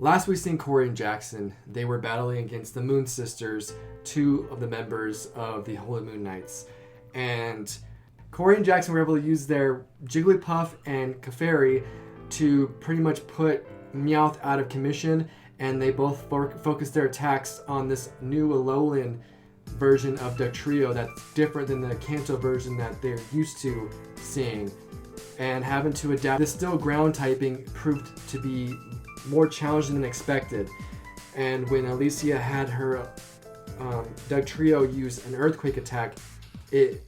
Last we seen Kory and Jackson, they were battling against the Moon Sisters, two of the members of the Holy Moon Knights. And Kory and Jackson were able to use their Jigglypuff and Clefairy to pretty much put Meowth out of commission, and they both focused their attacks on this new Alolan version of Dugtrio that's different than the Kanto version that they're used to seeing. And having to adapt, this still ground typing proved to be more challenging than expected. And when Alicia had her Dugtrio use an Earthquake attack, it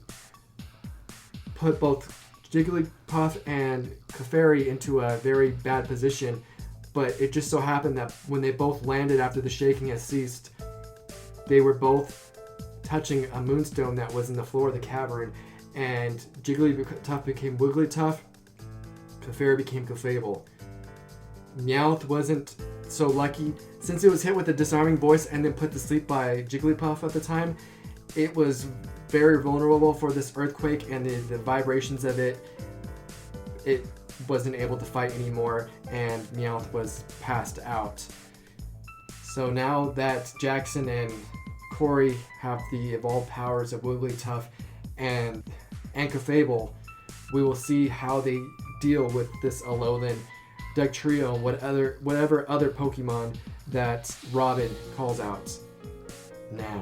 put both Jigglypuff and Clefairy into a very bad position. But it just so happened that when they both landed after the shaking had ceased, they were both touching a moonstone that was in the floor of the cavern, and Jigglypuff became Wigglytuff, Clefairy became Clefable. Meowth wasn't so lucky. Since it was hit with a disarming voice and then put to sleep by Jigglypuff at the time, it was very vulnerable for this earthquake and the vibrations of it. It wasn't able to fight anymore, and Meowth was passed out. So now that Jackson and Kory have the evolved powers of Wigglytuff and Clefable, we will see how they deal with this Alolan, Dugtrio, and whatever other Pokemon that Robin calls out now.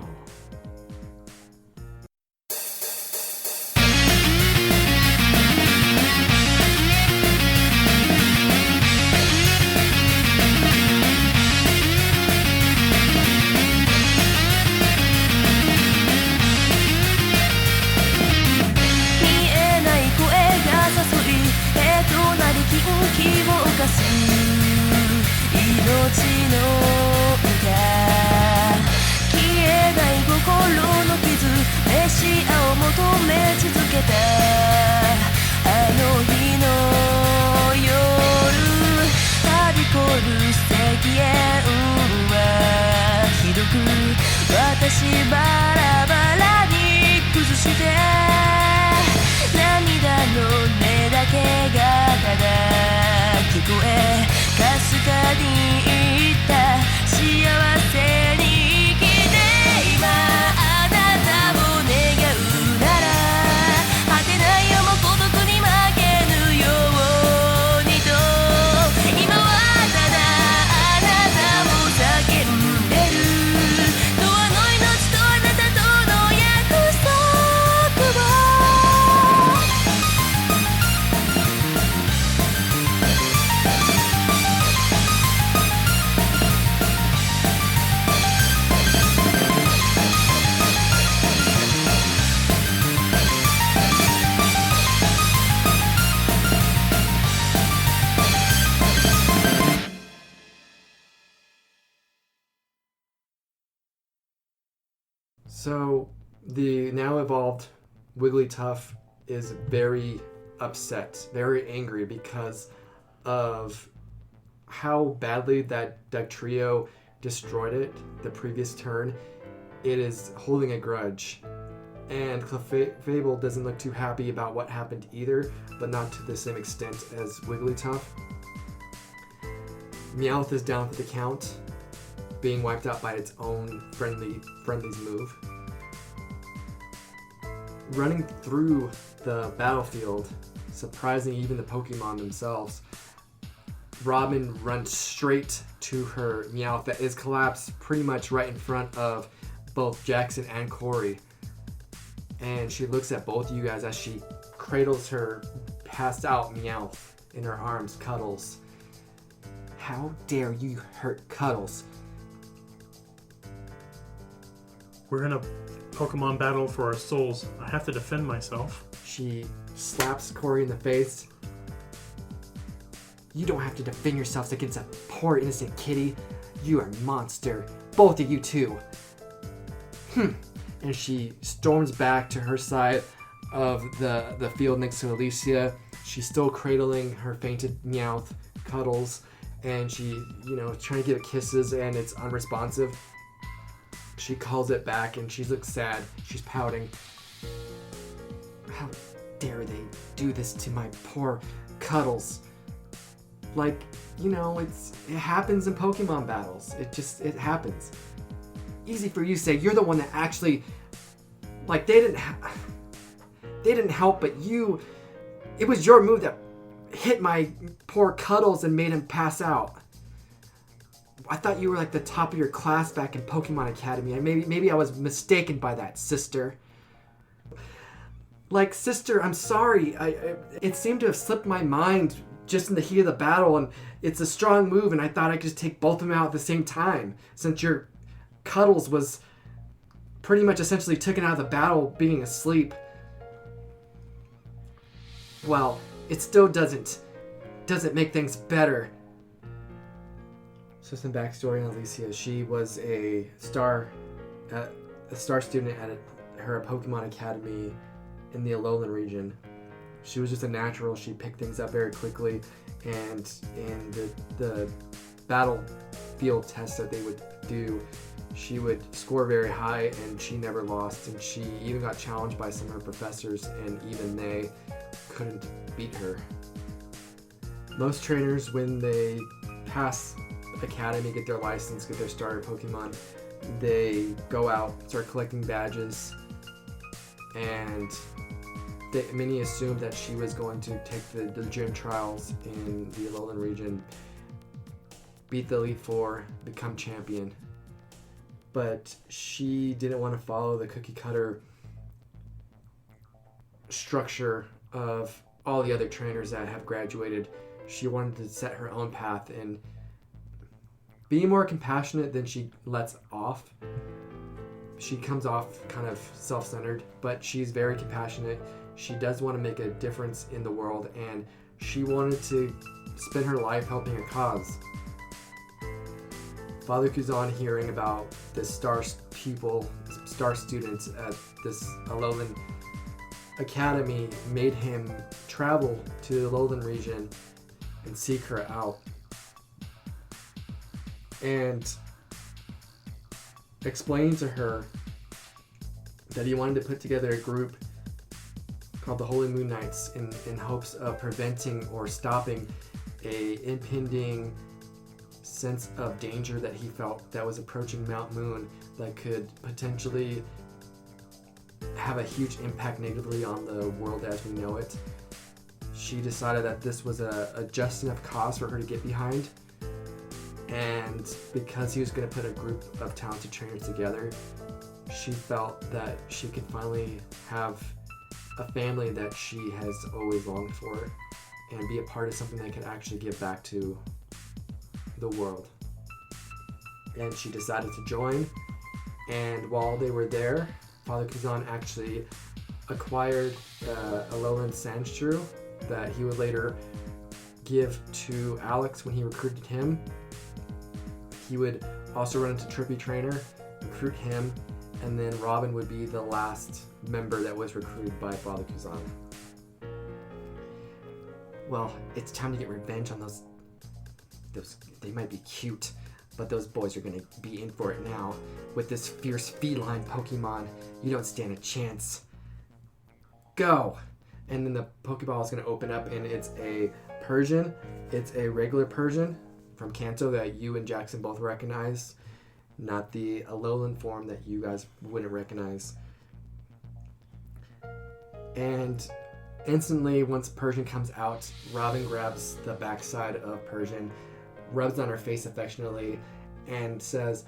So the now evolved Wigglytuff is very upset, very angry because of how badly that Dugtrio destroyed it the previous turn. It is holding a grudge. And Clefable doesn't look too happy about what happened either, but not to the same extent as Wigglytuff. Meowth is down for the count, being wiped out by its own friendly's move. Running through the battlefield, surprising even the Pokemon themselves, Robin runs straight to her Meowth that is collapsed pretty much right in front of both Jackson and Kory. And she looks at both of you guys as she cradles her passed out Meowth in her arms, Cuddles. How dare you hurt Cuddles? We're in a Pokemon battle for our souls. I have to defend myself. She slaps Kory in the face. You don't have to defend yourselves against a poor innocent kitty. You are a monster. Both of you too. And she storms back to her side of the field next to Alicia. She's still cradling her fainted Meowth, Cuddles, and she, trying to give it kisses, and it's unresponsive. She calls it back, and she looks sad. She's pouting. How dare they do this to my poor Cuddles? Like, it happens in Pokemon battles. It happens. Easy for you to say. You're the one that actually, like, they didn't help, but it was your move that hit my poor Cuddles and made him pass out. I thought you were like the top of your class back in Pokemon Academy, and maybe I was mistaken by that, sister. Like, sister, I'm sorry. It seemed to have slipped my mind just in the heat of the battle, and it's a strong move, and I thought I could just take both of them out at the same time, since your Cuddles was pretty much essentially taken out of the battle being asleep. Well, it still doesn't make things better. So some backstory on Alicia. She was a star student at her Pokemon Academy in the Alolan region. She was just a natural. She picked things up very quickly, and in the battlefield tests that they would do, she would score very high, and she never lost. And she even got challenged by some of her professors, and even they couldn't beat her. Most trainers, when they pass Academy, get their license, get their starter Pokemon, they go out, start collecting badges, and many assumed that she was going to take the gym trials in the Alolan region, beat the Elite Four, become champion. But she didn't want to follow the cookie cutter structure of all the other trainers that have graduated. She wanted to set her own path and be more compassionate than she lets off. She comes off kind of self-centered, but she's very compassionate. She does want to make a difference in the world, and she wanted to spend her life helping a cause. Father Kuzan, hearing about this star student at this Alolan Academy, made him travel to the Alolan region and seek her out, and explained to her that he wanted to put together a group called the Holy Moon Knights in hopes of preventing or stopping a impending sense of danger that he felt that was approaching Mount Moon, that could potentially have a huge impact negatively on the world as we know it. She decided that this was a just enough cause for her to get behind, and because he was going to put a group of talented trainers together, she felt that she could finally have a family that she has always longed for, and be a part of something that could actually give back to the world. And she decided to join, and while they were there, Father Kuzan actually acquired a Alolan Sandshrew that he would later give to Alex when he recruited him. He would also run into Trippy Trainer, recruit him, and then Robin would be the last member that was recruited by Father Kuzan. Well, it's time to get revenge on those. They might be cute, but those boys are going to be in for it now. With this fierce feline Pokemon, you don't stand a chance. Go! And then the Pokeball is going to open up, and it's a Persian. It's a regular Persian from Kanto that you and Jackson both recognize, not the Alolan form that you guys wouldn't recognize. And instantly, once Persian comes out, Robin grabs the backside of Persian, rubs on her face affectionately, and says,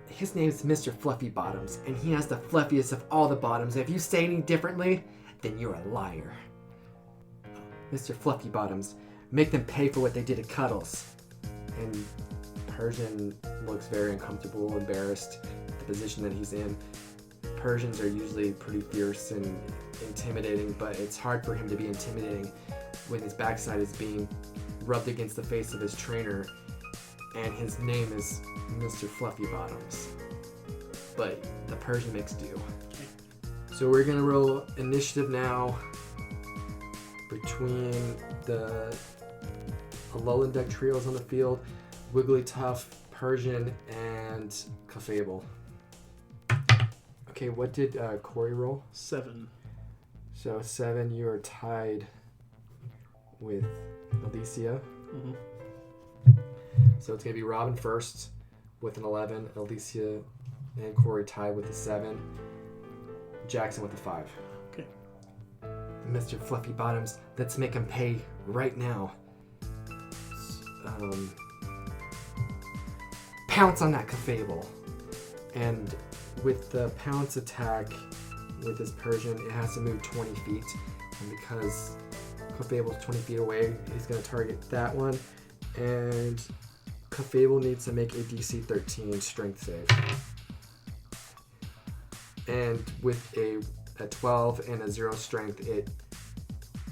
"His name's Mr. Fluffy Bottoms, and he has the fluffiest of all the bottoms. If you say any differently, then you're a liar. Mr. Fluffy Bottoms, make them pay for what they did to Cuddles." And Persian looks very uncomfortable, embarrassed at the position that he's in. Persians are usually pretty fierce and intimidating, but it's hard for him to be intimidating when his backside is being rubbed against the face of his trainer, and his name is Mr. Fluffy Bottoms. But the Persian makes do. So we're gonna roll initiative now between the Alolan deck trios on the field: Wigglytuff, Persian, and Clefable. Okay, what did Kory roll? 7. So 7, you are tied with Alicia. So it's going to be Robin first with an 11, Alicia and Kory tied with a 7, Jackson with a 5. Okay. Mr. Fluffy Bottoms, let's make him pay right now. Pounce on that Cafable. And with the pounce attack with this Persian, it has to move 20 feet. And because Cafable's 20 feet away, he's going to target that one. And Cafable needs to make a DC 13 strength save. And with a 12 and a 0 strength, it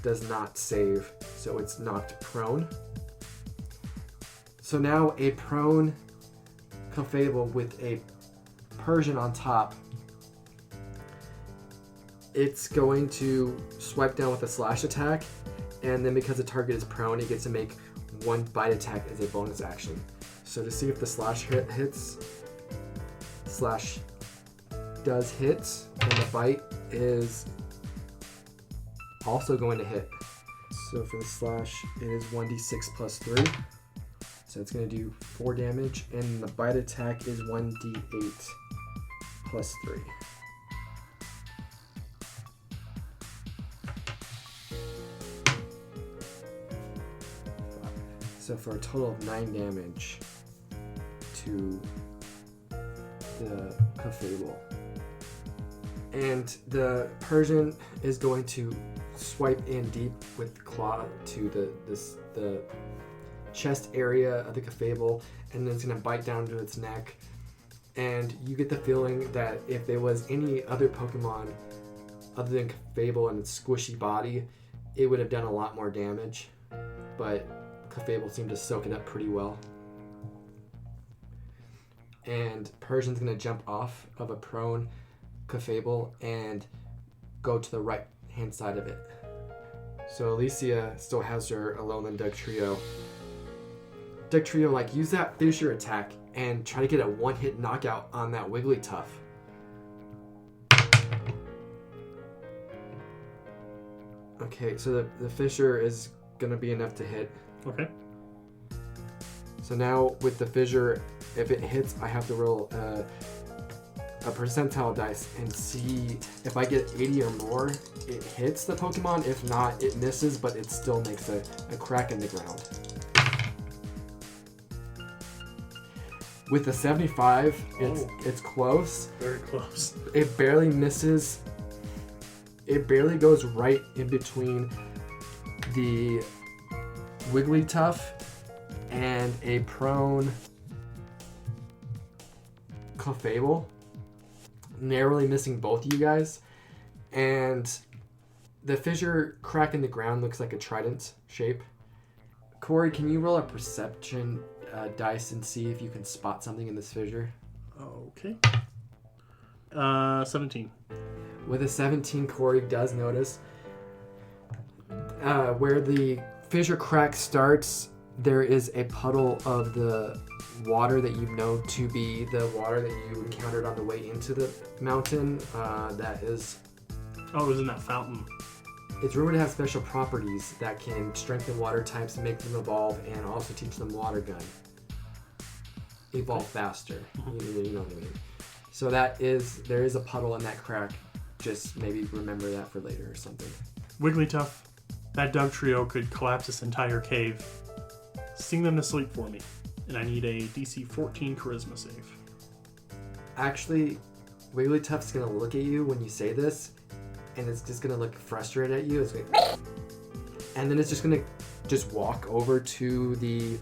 does not save, so it's knocked prone. So now a prone Cafable with a Persian on top, it's going to swipe down with a slash attack, and then because the target is prone, it gets to make one bite attack as a bonus action. So to see if the slash hits, slash does hit, and the bite is also going to hit. So for the slash, it is 1d6 plus 3. So it's going to do 4 damage, and the bite attack is 1d8 plus 3. So for a total of 9 damage to the Cafable. And the Persian is going to swipe in deep with claw to the chest area of the Cafable, and then it's going to bite down to its neck. And you get the feeling that if there was any other Pokemon other than Cafable and its squishy body, it would have done a lot more damage. But Cafable seemed to soak it up pretty well. And Persian's going to jump off of a prone Cafable and go to the right hand side of it. So Alicia still has her Alolan Dugtrio. Dugtrio, use that fissure attack and try to get a one-hit knockout on that Wigglytuff. Okay, so the fissure is going to be enough to hit. Okay. So now with the fissure, if it hits, I have to roll a percentile dice and see if I get 80 or more, it hits the Pokemon. If not, it misses, but it still makes a crack in the ground. With the 75, it's close. Very close. It barely misses. It barely goes right in between the Wigglytuff and a prone Cafable, narrowly missing both of you guys. And the fissure crack in the ground looks like a trident shape. Kory, can you roll a perception dice and see if you can spot something in this fissure? Okay. 17. With a 17, Kory does notice where the fissure crack starts, there is a puddle of the water that you know to be the water that you encountered on the way into the mountain. That is... Oh, it was in that fountain. It's rumored to have special properties that can strengthen water types, make them evolve, and also teach them water gun. Evolve faster. You know what I mean. So there is a puddle in that crack. Just maybe remember that for later or something. Wigglytuff, that Dugtrio could collapse this entire cave. Sing them to sleep for me. And I need a DC 14 Charisma save. Actually, Wigglytuff's going to look at you when you say this, and it's just going to look frustrated at you. It's going to... And then it's just going to walk over to the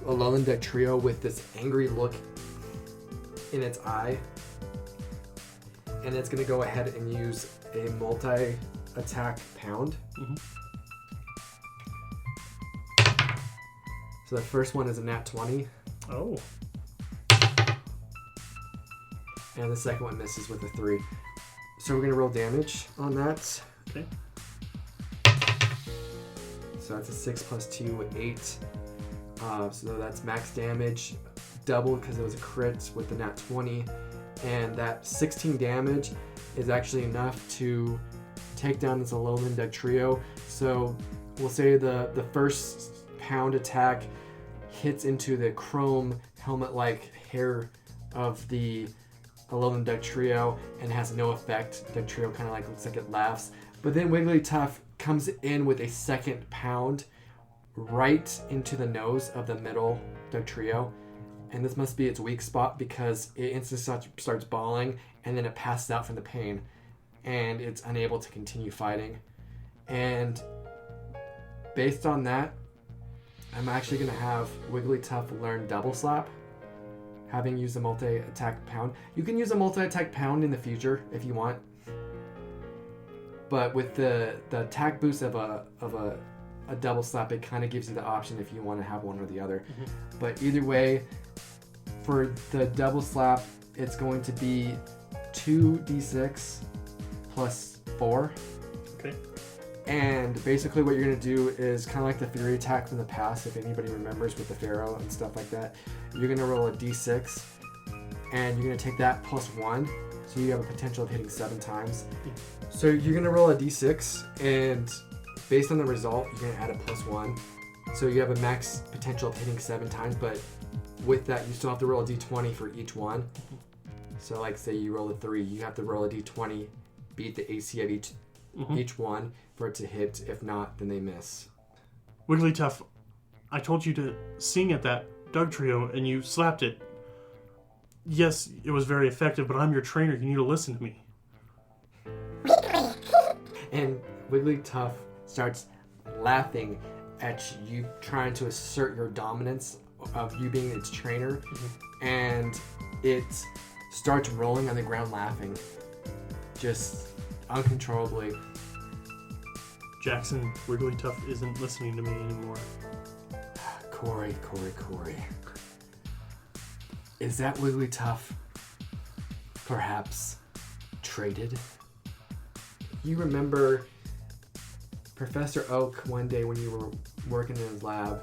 Alolan Dugtrio with this angry look in its eye. And it's going to go ahead and use a multi-attack pound. Mm-hmm. So the first one is a nat 20. Oh. And the second one misses with a 3. So we're going to roll damage on that. Okay. So that's a 6 plus 2, 8. So that's max damage. Double because it was a crit with the nat 20. And that 16 damage is actually enough to take down this Alolan Dugtrio. So we'll say the first pound attack hits into the chrome helmet-like hair of the Alolan Dugtrio and has no effect. Dugtrio kind of like looks like it laughs. But then Wigglytuff comes in with a second pound right into the nose of the middle Dugtrio. And this must be its weak spot because it instantly starts bawling and then it passes out from the pain. And it's unable to continue fighting. And based on that, I'm actually going to have Wigglytuff learn Double Slap, having used a multi-attack pound. You can use a multi-attack pound in the future if you want. But with the attack boost of a Double Slap, it kind of gives you the option if you want to have one or the other. Mm-hmm. But either way, for the Double Slap, it's going to be 2d6 plus 4. Okay. And basically what you're going to do is kind of like the Fury attack from the past, if anybody remembers with the Pharaoh and stuff like that. You're going to roll a d6, and you're going to take that plus 1, so you have a potential of hitting 7 times. So you're going to roll a d6, and based on the result, you're going to add a plus 1. So you have a max potential of hitting 7 times, but with that, you still have to roll a d20 for each one. So like say you roll a 3, you have to roll a d20, beat the AC of each one for it to hit. If not, then they miss. Wigglytuff, I told you to sing at that Dugtrio and you slapped it. Yes, it was very effective, but I'm your trainer. You need to listen to me. And Wigglytuff starts laughing at you trying to assert your dominance of you being its trainer. Mm-hmm. And it starts rolling on the ground laughing. Just uncontrollably. Jackson, Wigglytuff isn't listening to me anymore. Kory. Is that Wigglytuff perhaps traded? You remember Professor Oak one day when you were working in his lab,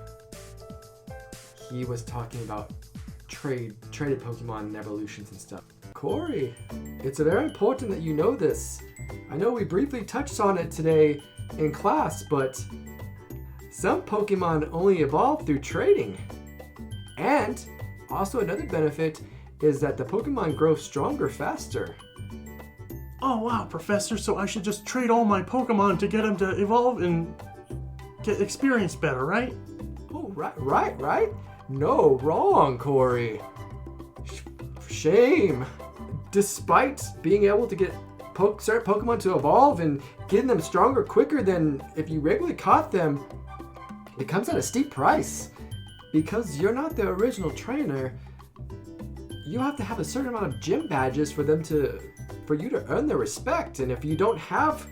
he was talking about traded Pokemon and evolutions and stuff. Kory, it's very important that you know this. I know we briefly touched on it today in class, but some Pokemon only evolve through trading. And also another benefit is that the Pokemon grow stronger faster. Oh wow, Professor, so I should just trade all my Pokemon to get them to evolve and get experience better, right? Oh, right. No, wrong, Kory. Shame. Despite being able to get certain Pokemon to evolve and getting them stronger quicker than if you regularly caught them, it comes at a steep price. Because you're not the original trainer, you have to have a certain amount of gym badges for you to earn their respect. And if you don't have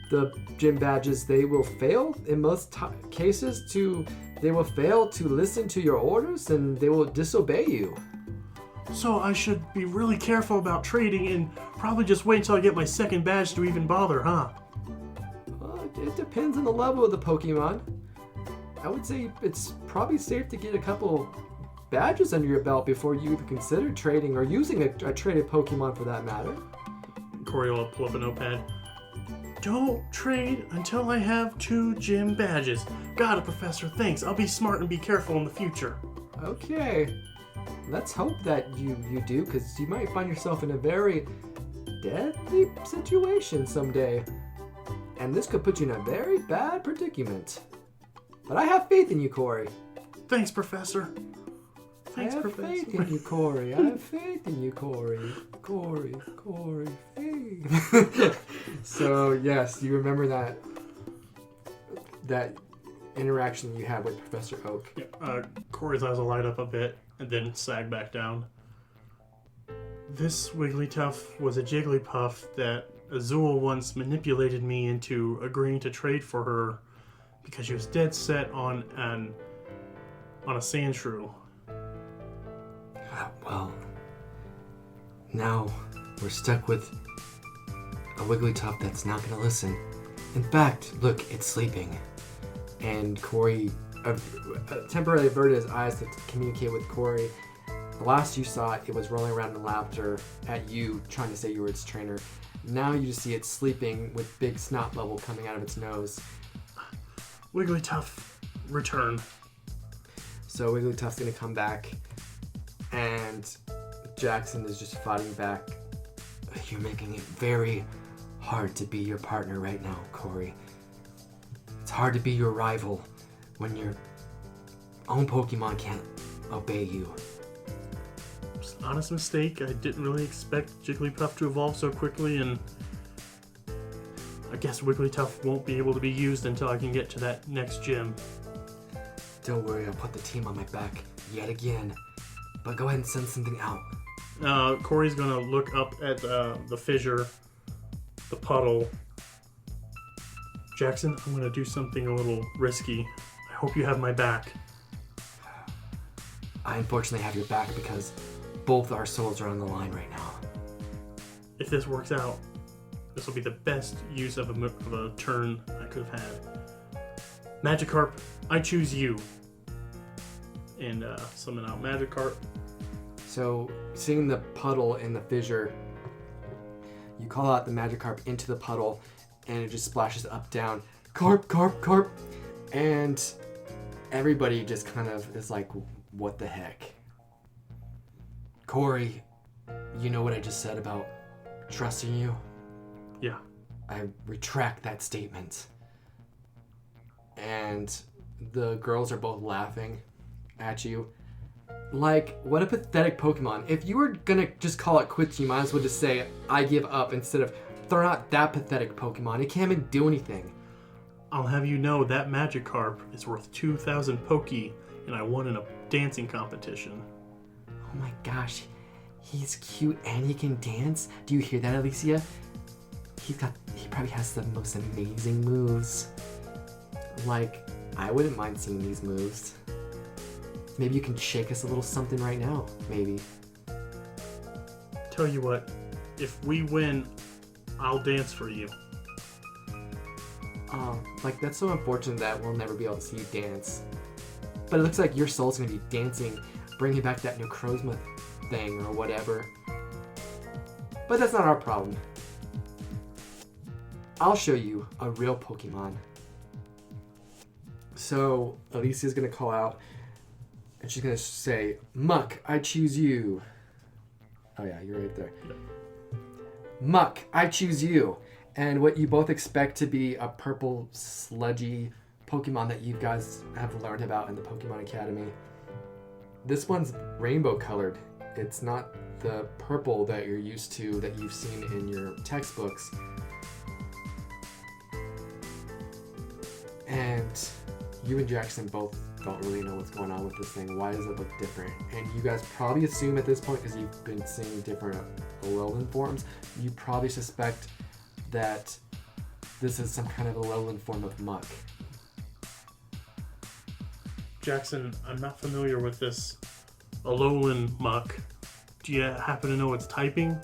the gym badges, they will fail in most cases they will fail to listen to your orders and they will disobey you. So I should be really careful about trading and probably just wait until I get my second badge to even bother, huh? It depends on the level of the Pokemon. I would say it's probably safe to get a couple badges under your belt before you even consider trading or using a traded Pokemon for that matter. Kory will pull up a notepad. Don't trade until I have 2 gym badges. Got it, Professor. Thanks. I'll be smart and be careful in the future. Okay. Let's hope that you do, because you might find yourself in a very deadly situation someday. And this could put you in a very bad predicament. But I have faith in you, Kory. Thanks, Professor. I have faith in you, Kory. I have faith in you, Kory. Kory, faith. So, yes, you remember that interaction you had with Professor Oak. Yeah, Kory's eyes will light up a bit and then sag back down. This Wigglytuff was a Jigglypuff that Azul once manipulated me into agreeing to trade for her because she was dead set on a Sandshrew. Well, now we're stuck with a Wigglytuff that's not going to listen. In fact, look, it's sleeping. And Kory temporarily averted his eyes to communicate with Kory. The last you saw it, it was rolling around in laughter at you, trying to say you were its trainer. Now you just see it sleeping with big snot bubble coming out of its nose. Wigglytuff, return. So Wigglytuff's gonna come back, and Jackson is just fighting back. You're making it very hard to be your partner right now, Kory. It's hard to be your rival when your own Pokemon can't obey you. It's an honest mistake. I didn't really expect Jigglypuff to evolve so quickly, and I guess Wigglytuff won't be able to be used until I can get to that next gym. Don't worry, I'll put the team on my back yet again. But go ahead and send something out. Kory's gonna look up at the fissure, the puddle. Jackson, I'm gonna do something a little risky. I hope you have my back. I unfortunately have your back because both our souls are on the line right now. If this works out, this will be the best use of a turn I could have had. Magikarp, I choose you. And summon out Magikarp. So, seeing the puddle in the fissure, you call out the Magikarp into the puddle, and it just splashes up, down. Carp, carp, carp! And everybody just kind of is like, what the heck? Kory, you know what I just said about trusting you? Yeah. I retract that statement. And the girls are both laughing at you. Like, what a pathetic Pokemon. If you were gonna just call it quits, you might as well just say, I give up, instead of throwing out that pathetic Pokemon. It can't even do anything. I'll have you know that Magikarp is worth 2,000 Poké, and I won in a dancing competition. Oh my gosh, he's cute and he can dance. Do you hear that, Alicia? He probably has the most amazing moves. Like, I wouldn't mind seeing these moves. Maybe you can shake us a little something right now, maybe. Tell you what, if we win, I'll dance for you. Like, that's so unfortunate that we'll never be able to see you dance. But it looks like your soul's gonna be dancing, bringing back that Necrozma thing or whatever. But that's not our problem. I'll show you a real Pokemon. So, Alicia's gonna call out, and she's gonna say, Muck, I choose you. Oh yeah, you're right there. Yep. Muck, I choose you. And what you both expect to be a purple, sludgy Pokemon that you guys have learned about in the Pokemon Academy. This one's rainbow colored. It's not the purple that you're used to, that you've seen in your textbooks. And you and Jackson both don't really know what's going on with this thing. Why does it look different? And you guys probably assume at this point, because you've been seeing different Alolan forms, you probably suspect that this is some kind of Alolan form of Muck. Jackson, I'm not familiar with this Alolan Muck. Do you happen to know its typing?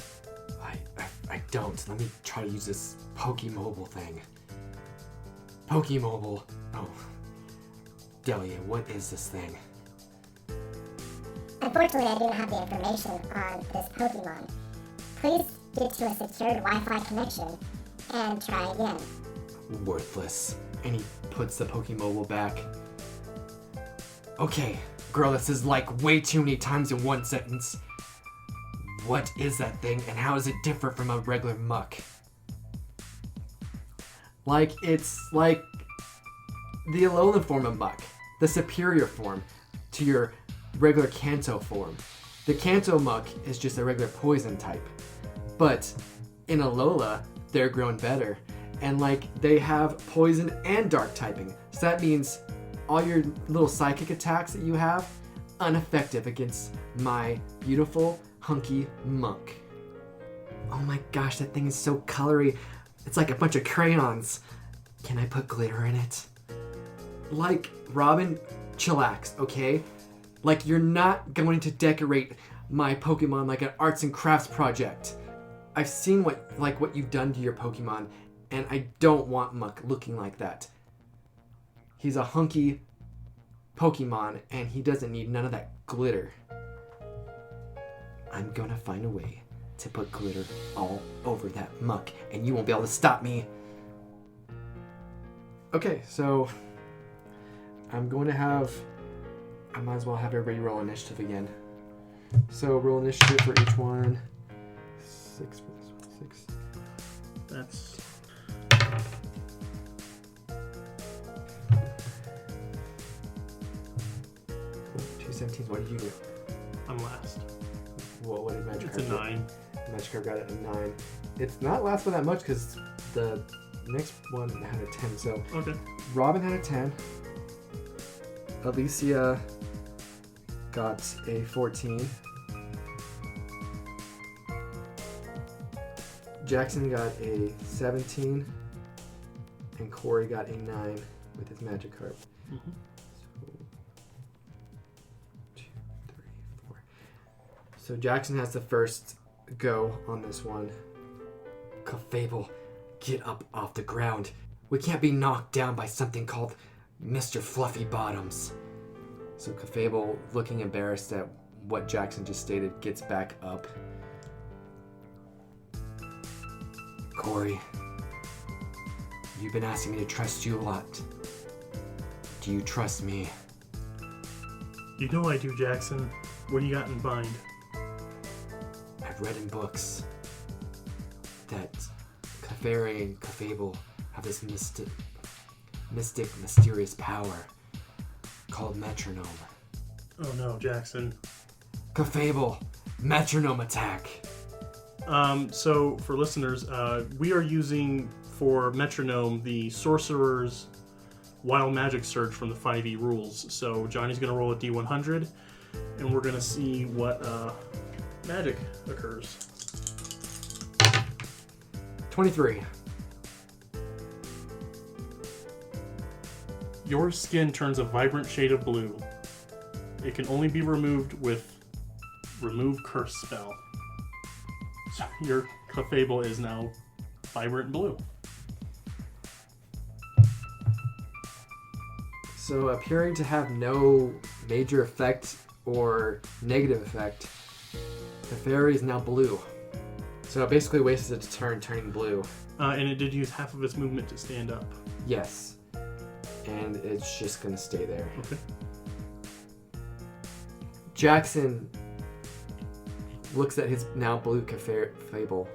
I don't. Let me try to use this Pokemobile thing. Pokemobile. Oh. Delia, what is this thing? Unfortunately, I do not have the information on this Pokemon. Please get to a secured Wi-Fi connection and try again. Worthless. And he puts the Pokemobile back. Okay, girl, this is like way too many times in one sentence. What is that thing, and how is it different from a regular Muck? Like, it's like the Alolan form of Muck, the superior form to your regular Kanto form. The Kanto Muck is just a regular poison type. But in Alola, they're grown better. And like, they have poison and dark typing. So that means all your little psychic attacks that you have, ineffective against my beautiful, hunky Muck. Oh my gosh, that thing is so colory. It's like a bunch of crayons. Can I put glitter in it? Like, Robin, chillax, okay? Like, you're not going to decorate my Pokemon like an arts and crafts project. I've seen what you've done to your Pokemon, and I don't want Muck looking like that. He's a hunky Pokemon, and he doesn't need none of that glitter. I'm gonna find a way to put glitter all over that Muck, and you won't be able to stop me. Okay, so I'm going to have I might as well have everybody roll initiative again. So roll initiative for each one. 6 plus 6. That's 217s. What did you do? I'm last. What did Magic It's a Carp 9. do? Magic Carp got it a 9. It's not last by that much because the next one had a 10. So Okay. Robin had a 10. Alicia got a 14. Jackson got a 17. And Kory got a 9 with his Magic Carp. Mhm. So, 2, 3, 4. So Jackson has the first go on this one. Clefable, get up off the ground. We can't be knocked down by something called Mr. Fluffy Bottoms. So Clefable, looking embarrassed at what Jackson just stated, gets back up. Kory, you've been asking me to trust you a lot. Do you trust me? You know I do, Jackson. What do you got in mind? I've read in books that Clefairy and Clefable have this mystic, mysterious power called metronome. Oh no, Jackson. Clefable, metronome attack. So for listeners, we are using for metronome the Sorcerer's Wild Magic Surge from the 5e rules. So Johnny's going to roll a d100, and we're going to see what magic occurs. 23. Your skin turns a vibrant shade of blue. It can only be removed with Remove Curse spell. So your Clefable is now vibrant blue. So appearing to have no major effect or negative effect, the fairy is now blue. So it basically wasted its turn turning blue. And it did use half of its movement to stand up. Yes. And it's just going to stay there. Okay. Jackson looks at his now blue Clefable,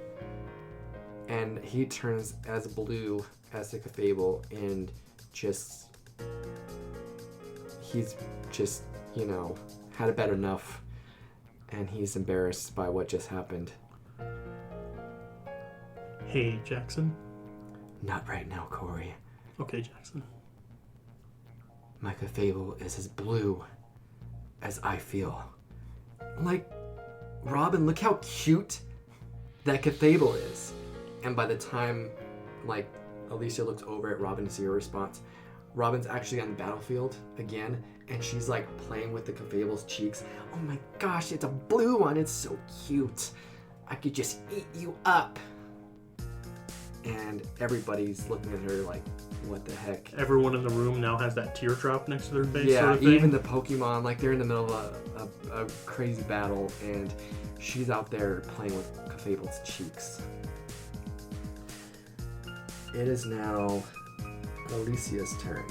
and he turns as blue as the Clefable, and he's just, had about enough, and he's embarrassed by what just happened. Hey, Jackson. Not right now, Kory. Okay, Jackson. My Clefable is as blue as I feel. Like, Robin, look how cute that Clefable is. And by the time, Alicia looks over at Robin to see her response, Robin's actually on the battlefield again, and she's, playing with the Clefable's cheeks. Oh my gosh, it's a blue one. It's so cute. I could just eat you up. And everybody's looking at her like, what the heck? Everyone in the room now has that teardrop next to their face. Yeah, sort of thing. Even the Pokemon, they're in the middle of a crazy battle, and she's out there playing with Clefable's cheeks. It is now Alicia's turn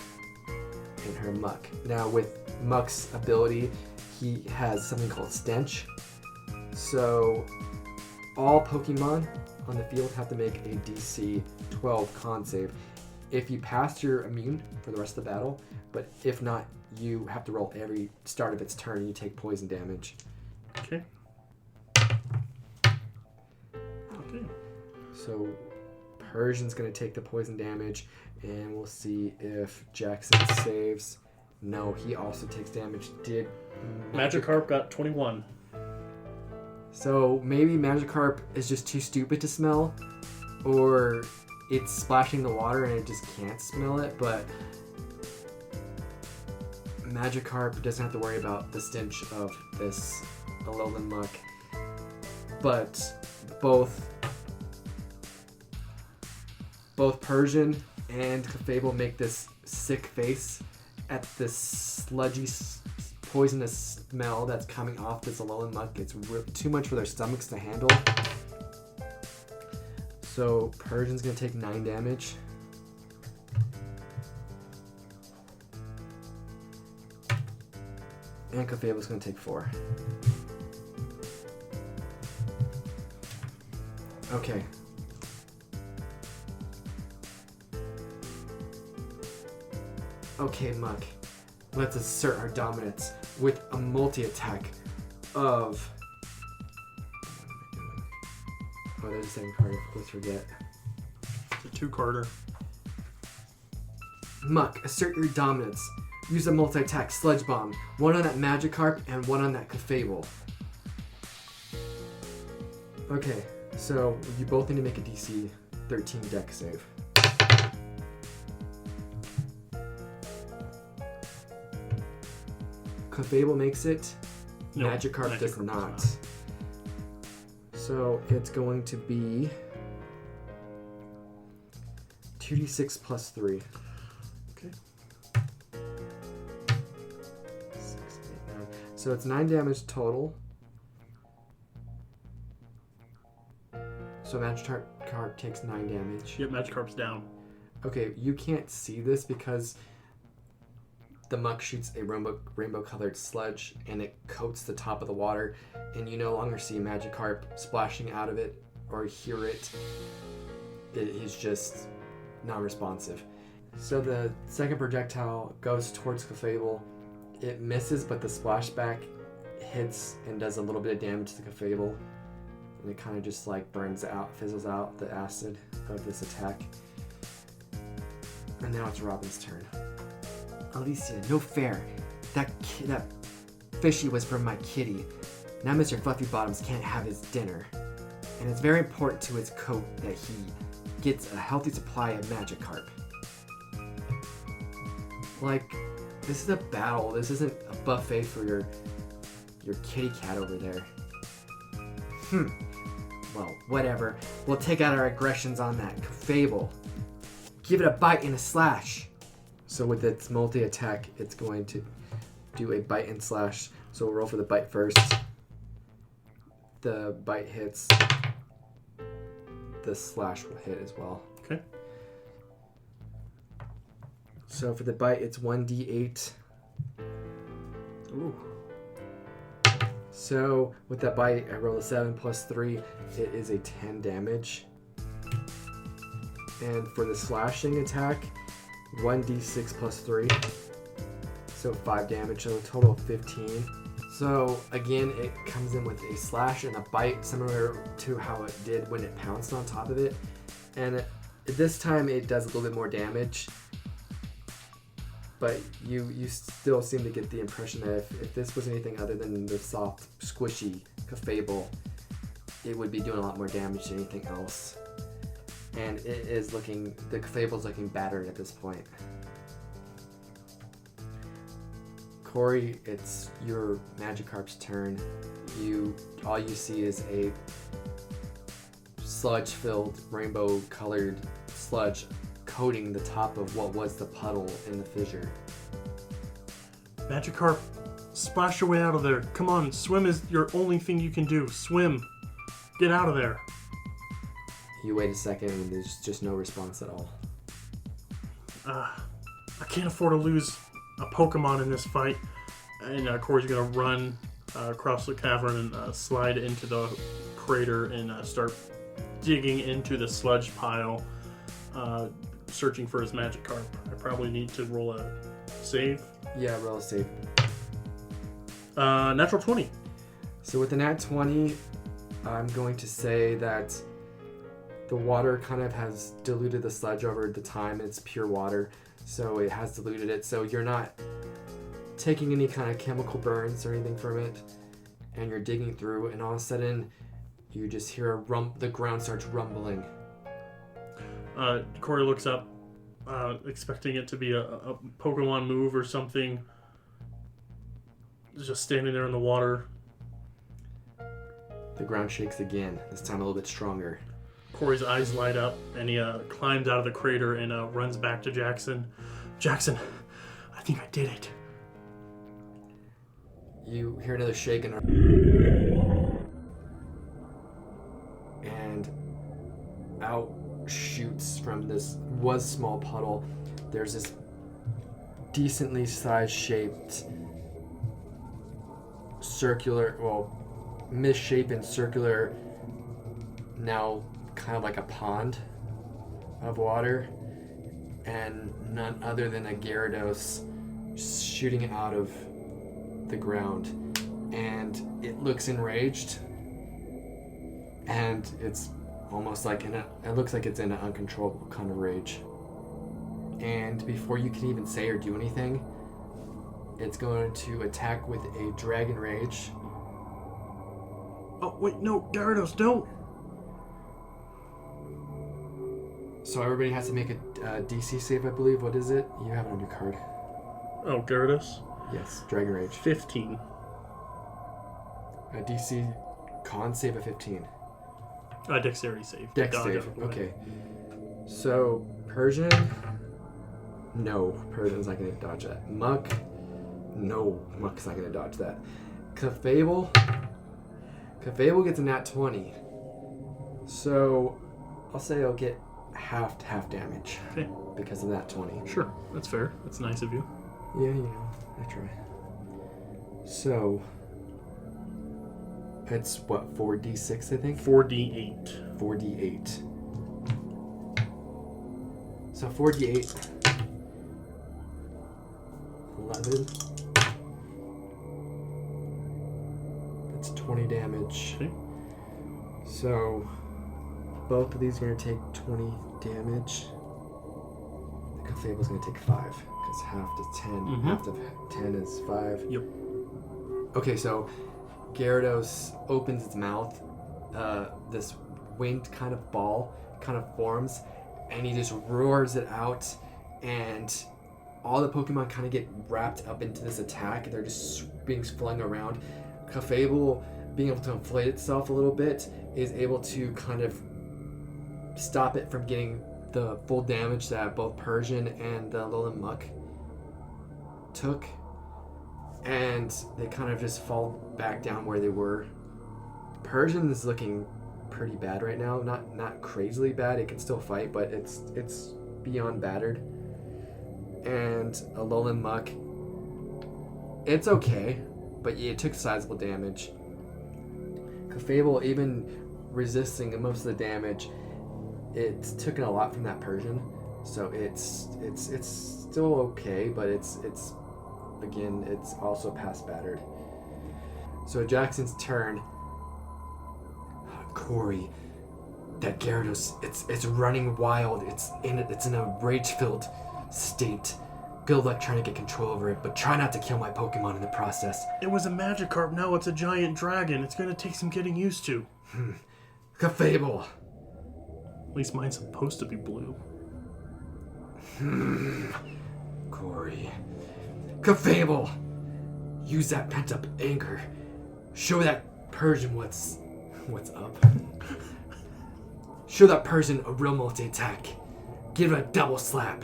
in her Muck. Now, with Muck's ability, he has something called Stench. So, all Pokemon on the field have to make a DC 12 con save. If you pass, you're immune for the rest of the battle, but if not, you have to roll every start of its turn and you take poison damage. Okay. So Persian's going to take the poison damage, and we'll see if Jackson saves. No, he also takes damage. Did Magikarp got 21. So maybe Magikarp is just too stupid to smell, or it's splashing the water and it just can't smell it, but Magikarp doesn't have to worry about the stench of this Alolan Muck. But both Persian and Clefable make this sick face at this sludgy, poisonous smell that's coming off this Alolan Muck. It's too much for their stomachs to handle. So Persian's going to take 9 damage. And Clefable's going to take 4. Okay. Okay, Muck. Let's assert our dominance with a multi-attack of... Oh, there's a second card. Let's forget. It's a 2-carder. Muck, assert your dominance. Use a multi-attack Sludge Bomb. 1 on that Magikarp and 1 on that Clefable. Okay, so you both need to make a DC 13 deck save. Clefable makes it. Nope, Magikarp does does not. So it's going to be 2d6 plus 3. Okay. 6, 8, 9. So it's 9 damage total. So Magikarp takes 9 damage. Yep, Magikarp's down. Okay, you can't see this because the Muck shoots a rainbow-colored sludge and it coats the top of the water, and you no longer see Magikarp splashing out of it or hear it. It is just non-responsive. So the second projectile goes towards Clefable. It misses, but the splashback hits and does a little bit of damage to the Clefable. And it kind of just like burns out, fizzles out the acid of this attack. And now it's Robin's turn. Alicia, no fair. That fishy was from my kitty. Now Mr. Fluffy Bottoms can't have his dinner. And it's very important to his coat that he gets a healthy supply of Magikarp. Like, this is a battle. This isn't a buffet for your kitty cat over there. Well, whatever. We'll take out our aggressions on that Clefable. Give it a bite and a slash. So with its multi-attack, it's going to do a bite and slash. So we'll roll for the bite first. The bite hits. The slash will hit as well. Okay. So for the bite, it's 1d8. Ooh. So with that bite, I roll a 7 plus 3. It is a 10 damage. And for the slashing attack, 1d6 plus 3. So 5 damage, so a total of 15. So again, it comes in with a slash and a bite, similar to how it did when it pounced on top of it. And this time it does a little bit more damage. But you still seem to get the impression that if this was anything other than the soft, squishy Clefable, it would be doing a lot more damage than anything else. And it is looking, the Clefable's looking battered at this point. Kory, it's your Magikarp's turn. All you see is a sludge-filled, rainbow-colored sludge coating the top of what was the puddle in the fissure. Magikarp, splash your way out of there. Come on, swim is your only thing you can do. Swim. Get out of there. You wait a second and there's just no response at all. I can't afford to lose a Pokemon in this fight. And Kory's going to run across the cavern and slide into the crater and start digging into the sludge pile, searching for his Magikarp. I probably need to roll a save. Yeah, roll a save. Natural 20. So with the nat 20, I'm going to say that the water kind of has diluted the sludge over the time. It's pure water, so it has diluted it. So you're not taking any kind of chemical burns or anything from it, and you're digging through, and all of a sudden, you just hear the ground starts rumbling. Kory looks up, expecting it to be a Pokemon move or something. Just standing there in the water. The ground shakes again, this time a little bit stronger. Kory's eyes light up, and he climbs out of the crater and runs back to Jackson. Jackson, I think I did it. You hear another shake and out shoots from this small puddle. There's this decently sized shaped circular, misshapen circular, now kind of like a pond of water, and none other than a Gyarados shooting out of the ground, and it looks enraged, and it's almost like it looks like it's in an uncontrollable kind of rage. And before you can even say or do anything, it's going to attack with a Dragon Rage. Oh, wait, no, Gyarados, don't! So everybody has to make a DC save, I believe. What is it? You have it on your card. Oh, Gyarados? Yes, Dragon Rage. 15. A DC con save of 15. Dexterity save. Dex save, okay. So, Persian... No, Persian's not going to dodge that. Muck... No, Muck's not going to dodge that. Clefable gets a nat 20. So, I'll say I'll get half damage. Okay. Because of that 20. Sure, that's fair. That's nice of you. Yeah, I try. So, it's what, 4d6, I think? 4d8. 4d8. So 4d8. 11. That's 20 damage. Okay. So, both of these are going to take 20 damage. The Clefable's going to take 5. Because half to 10. Half to 10 is 5. Yep. Okay, so Gyarados opens its mouth. This winged kind of ball kind of forms, and he just roars it out, and all the Pokemon kind of get wrapped up into this attack. They're just being flung around. Clefable, being able to inflate itself a little bit, is able to kind of stop it from getting the full damage that both Persian and the Alolan Muck took. And they kind of just fall back down where they were. Persian is looking pretty bad right now. Not crazily bad. It can still fight, but it's beyond battered. And Alolan Muck, it's okay, but it took sizable damage. Clefable, even resisting most of the damage, it's taken a lot from that Persian. So it's still okay, but it's again, it's also past battered. So Jackson's turn. Kory, that Gyarados, it's running wild. It's in a rage-filled state. Good luck trying to get control over it, but try not to kill my Pokemon in the process. It was a Magikarp, now it's a giant dragon. It's gonna take some getting used to. Clefable. At least mine's supposed to be blue. Kory. Clefable! Use that pent-up anger. Show that Persian what's up. Show that Persian a real multi-attack. Give it a double slap.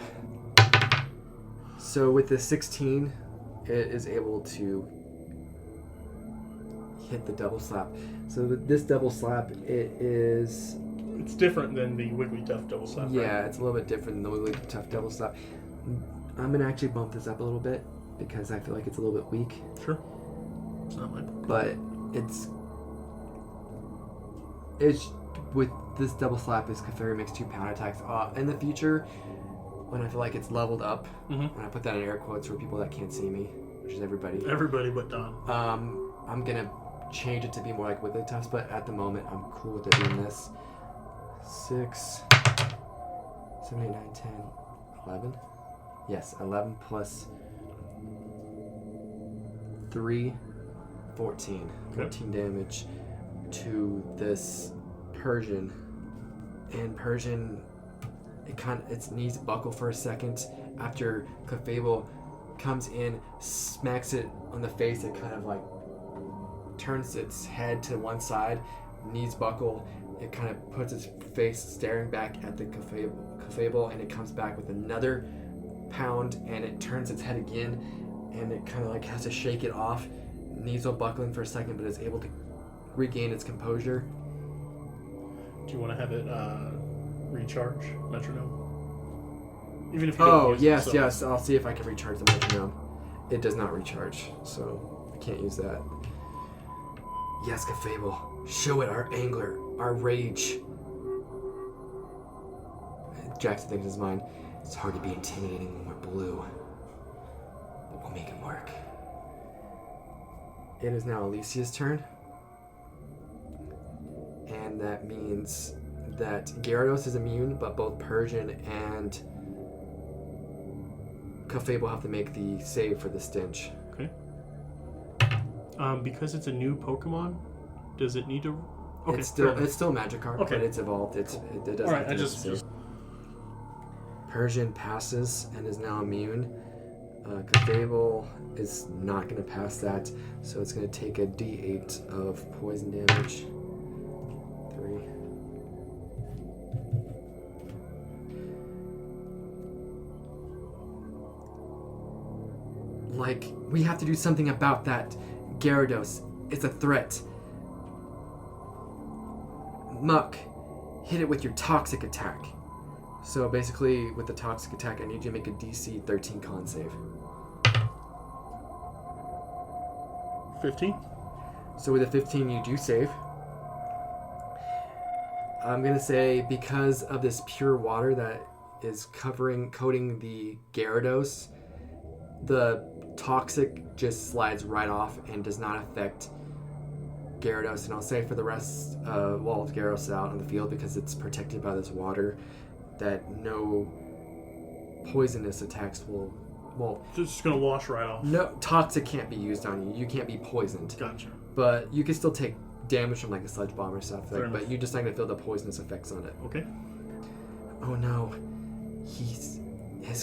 So with the 16, it is able to hit the double slap. So with this double slap, it's different than the Wigglytuff double slap. Yeah, right? it's a little bit different than the Wigglytuff double slap. I'm gonna actually bump this up a little bit because I feel like it's a little bit weak. Sure. It's not my Pokemon. But it's with this double slap, is Clefairy makes 2 pound attacks. In the future, when I feel like it's leveled up, and I put that in air quotes for people that can't see me, which is everybody. Everybody but Don. I'm gonna change it to be more like Wigglytuffs, but at the moment I'm cool with it doing this. 6, 7, 8, 9, 10, 11. Yes, 11 plus 3, 14. 14 damage to this Persian. And Persian, its knees buckle for a second after Clefable comes in, smacks it on the face. It kind of like turns its head to one side, knees buckle. It kind of puts its face staring back at the Clefable, and it comes back with another pound, and it turns its head again, and it kind of like has to shake it off. Knees will buckling for a second, but is able to regain its composure. Do you want to have it recharge metronome? Even if you don't use yes, it, so. yes. I'll see if I can recharge the metronome. It does not recharge, so I can't use that. Yes, Cafable. Show it our anger, our rage. Jackson thinks in his mind, it's hard to be intimidating when we're blue. But we'll make it work. It is now Alicia's turn. And that means that Gyarados is immune, but both Persian and Cafable have to make the save for the stench. Okay. Because it's a new Pokemon, does it need to? Okay, It's still Magikarp, Okay. but it's evolved. It doesn't. All right, have to save. Persian passes and is now immune. Cafable is not going to pass that, so it's going to take a D8 of poison damage. 3. Like, we have to do something about that. Gyarados, it's a threat. Muck, hit it with your toxic attack. So basically, with the toxic attack, I need you to make a DC 13 con save. 15. So with a 15, you do save. I'm going to say because of this pure water that is coating the Gyarados, the toxic just slides right off and does not affect Gyarados. And I'll say for the rest, while Gyarados is out on the field, because it's protected by this water, that no poisonous attacks will... Well, It's just gonna wash right off. no, toxic can't be used on you. You can't be poisoned. Gotcha. But you can still take damage from like a sludge bomb or stuff. Fair Like, but enough. you're just not gonna feel the poisonous effects on it. Okay. Oh no, his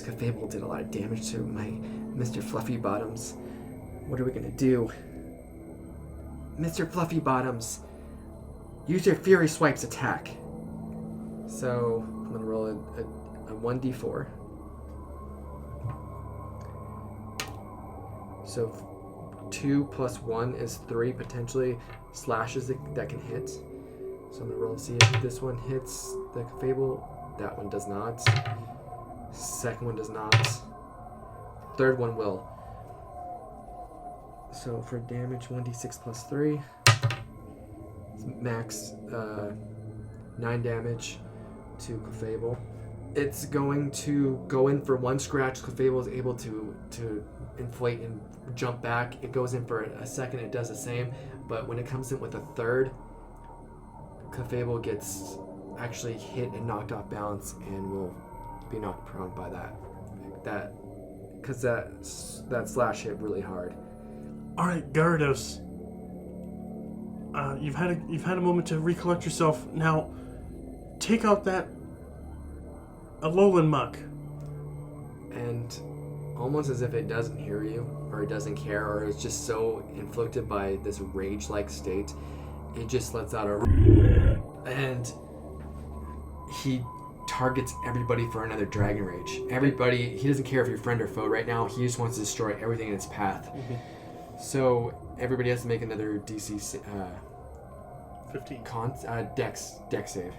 Cafable did a lot of damage to my Mr. Fluffy Bottoms. What are we gonna do? Mr. Fluffy Bottoms, use your Fury Swipes attack. So I'm gonna roll a 1d4. So 2 plus 1 is 3 potentially slashes that can hit. So I'm gonna roll to see if this one hits the Cafable. That one does not. Second one does not. Third one will. So for damage, 1d6 plus 3. Max 9 damage to Clefable. It's going to go in for one scratch. Clefable is able to inflate and jump back. It goes in for a second, it does the same. But when it comes in with a third, Clefable gets actually hit and knocked off balance and will be knocked prone by that. Because that slash hit really hard. All right, Gyarados. You've had a moment to recollect yourself. Now, take out that Alolan Muck. And almost as if it doesn't hear you, or it doesn't care, or it's just so inflicted by this rage-like state, it just lets out a and he targets everybody for another Dragon Rage. Everybody, he doesn't care if you're friend or foe right now, he just wants to destroy everything in its path. Mm-hmm. So everybody has to make another DC 15. Dex save.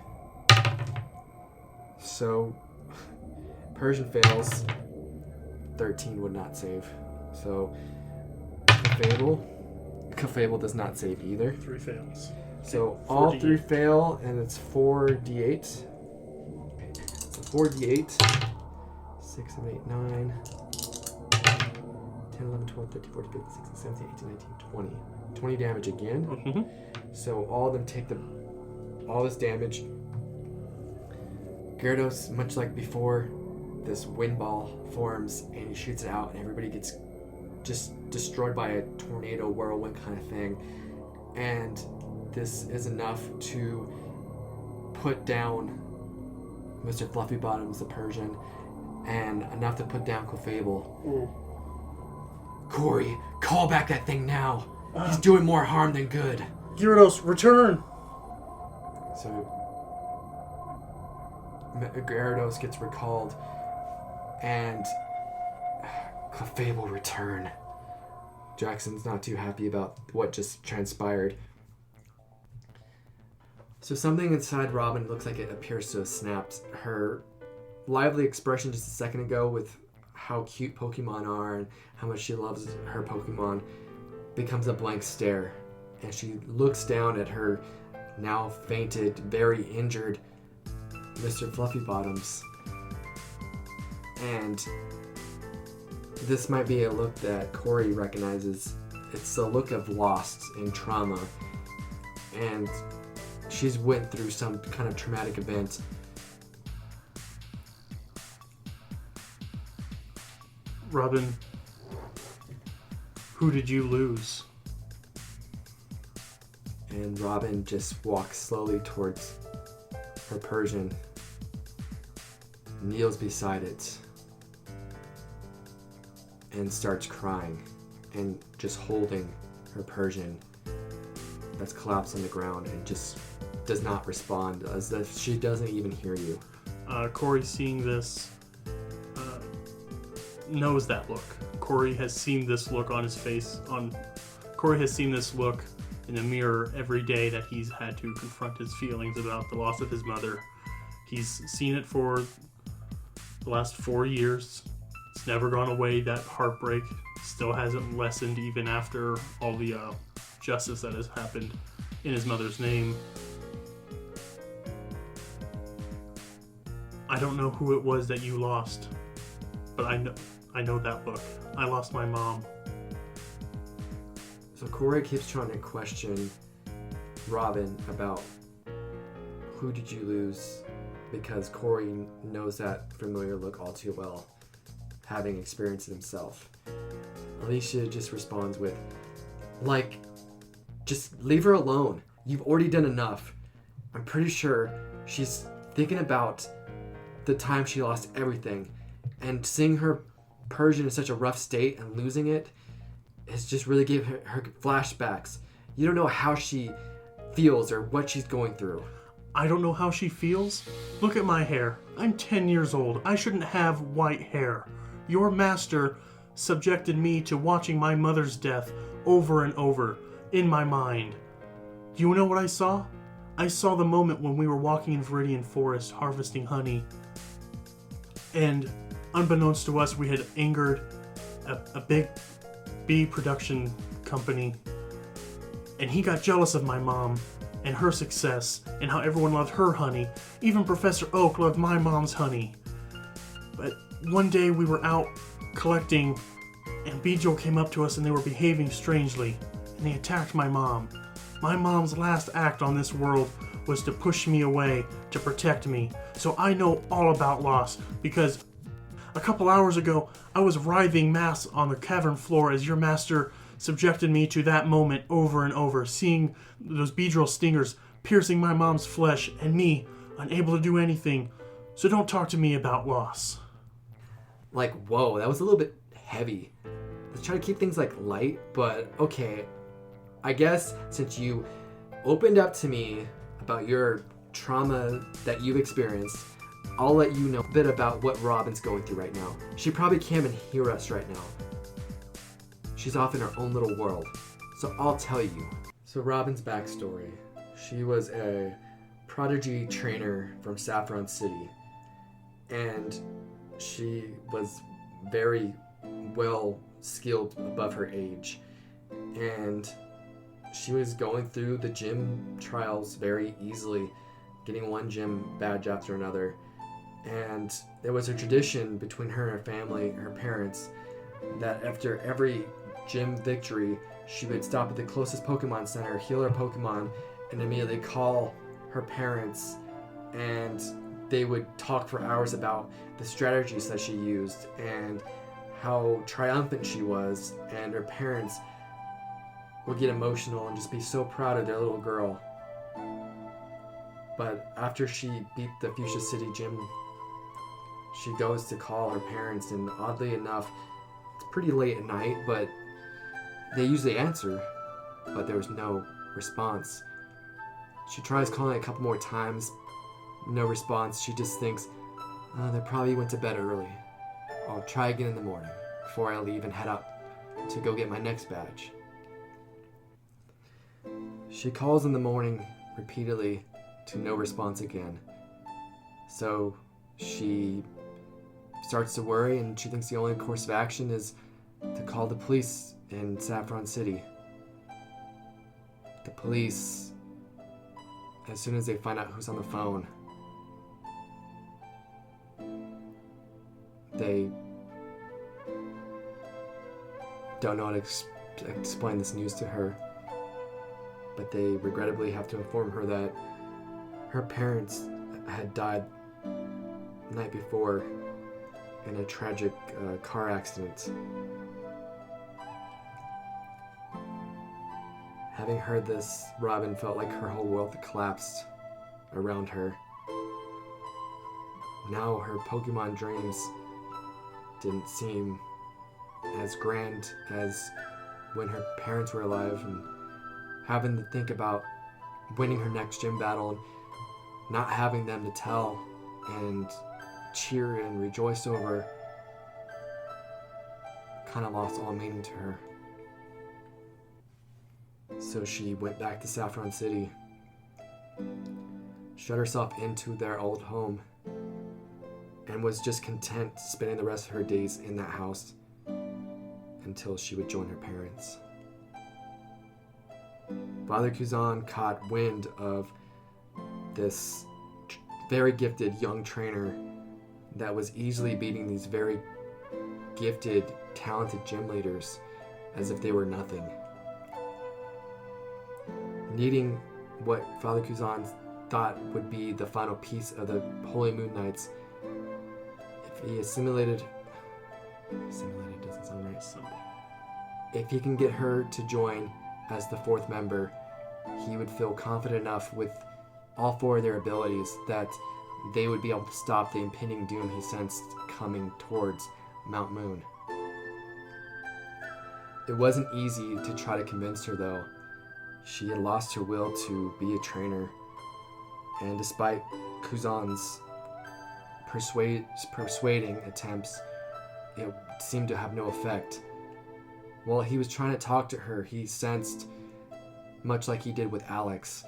So Persian fails. 13 would not save. So Clefable does not save either. 3 fails. So 4d8. all 3 fail, and it's 4d8. So 4d8. 6, 7, 8, 9. 10, 11, 12, 13, 14, 15, 16, 17, 18, 19, 20. 20 damage again. Mm-hmm. So all of them take all this damage. Gyarados, much like before, this wind ball forms and he shoots it out and everybody gets just destroyed by a tornado whirlwind kind of thing. And this is enough to put down Mr. Fluffy Bottoms, the Persian, and enough to put down Clefable. Kory, call back that thing now. He's doing more harm than good. Gyarados, return! So Gyarados gets recalled, and Clefable return. Jackson's not too happy about what just transpired. So something inside Robin looks like it appears to have snapped. Her lively expression just a second ago with how cute Pokemon are and how much she loves her Pokemon becomes a blank stare. and she looks down at her now fainted, very injured Mr. Fluffy Bottoms. And this might be a look that Kory recognizes. It's a look of loss and trauma. And she's went through some kind of traumatic event. Robin, who did you lose? And Robin just walks slowly towards her Persian, kneels beside it, and starts crying and just holding her Persian that's collapsed on the ground and just does not respond, as if she doesn't even hear you. Kory, seeing this, knows that look. Kory has seen this look on his face. Kory has seen this look in the mirror every day that he's had to confront his feelings about the loss of his mother. He's seen it for the last 4 years. It's never gone away. That heartbreak still hasn't lessened even after all the justice that has happened in his mother's name. I don't know who it was that you lost, but I know that look. I lost my mom. So Kory keeps trying to question Robin about who did you lose, because Kory knows that familiar look all too well, having experienced it himself. Alicia just responds with, just leave her alone. You've already done enough. I'm pretty sure she's thinking about the time she lost everything, and seeing her Persian in such a rough state and losing it has just really gave her flashbacks. You don't know how she feels or what she's going through. I don't know how she feels? Look at my hair. I'm 10 years old. I shouldn't have white hair. Your master subjected me to watching my mother's death over and over in my mind. Do you know what I saw? I saw the moment when we were walking in Viridian Forest harvesting honey. And unbeknownst to us, we had angered a big bee production company. And he got jealous of my mom and her success and how everyone loved her honey. Even Professor Oak loved my mom's honey. But one day we were out collecting, and Beetle came up to us and they were behaving strangely, and they attacked my mom. My mom's last act on this world was to push me away to protect me. So I know all about loss, because a couple hours ago I was writhing mass on the cavern floor as your master subjected me to that moment over and over, seeing those Beedrill stingers piercing my mom's flesh and me unable to do anything. So don't talk to me about loss. Whoa, that was a little bit heavy. Let's try to keep things light, but okay. I guess since you opened up to me about your trauma that you've experienced, I'll let you know a bit about what Robin's going through right now. She probably can't even hear us right now. She's off in her own little world. So I'll tell you. So Robin's backstory. She was a prodigy trainer from Saffron City. And she was very well skilled above her age. And she was going through the gym trials very easily, getting one gym badge after another. And there was a tradition between her and her family, her parents, that after every gym victory, she would stop at the closest Pokemon Center, heal her Pokemon, and immediately call her parents, and they would talk for hours about the strategies that she used and how triumphant she was, and her parents would get emotional and just be so proud of their little girl. But after she beat the Fuchsia City gym, she goes to call her parents, and oddly enough, it's pretty late at night, but they usually answer, but there was no response. She tries calling a couple more times, no response. She just thinks, they probably went to bed early. I'll try again in the morning before I leave and head up to go get my next badge. She calls in the morning repeatedly to no response again. So she starts to worry, and she thinks the only course of action is to call the police in Saffron City. The police, as soon as they find out who's on the phone, they don't know how to explain this news to her, but they regrettably have to inform her that her parents had died the night before in a tragic car accident. Having heard this, Robin felt like her whole world collapsed around her. Now her Pokemon dreams didn't seem as grand as when her parents were alive, and having to think about winning her next gym battle and not having them to tell and cheer and rejoice over kind of lost all meaning to her. So she went back to Saffron City, shut herself into their old home, and was just content spending the rest of her days in that house until she would join her parents. Father Kuzan caught wind of this very gifted young trainer that was easily beating these very gifted, talented gym leaders as if they were nothing. Needing what Father Kuzan thought would be the final piece of the Holy Moon Knights, if he assimilated doesn't sound right. If he can get her to join as the fourth member, he would feel confident enough with all four of their abilities that they would be able to stop the impending doom he sensed coming towards Mount Moon. It wasn't easy to try to convince her, though. She had lost her will to be a trainer, and despite Kuzan's persuading attempts, it seemed to have no effect. While he was trying to talk to her, he sensed, much like he did with Alex,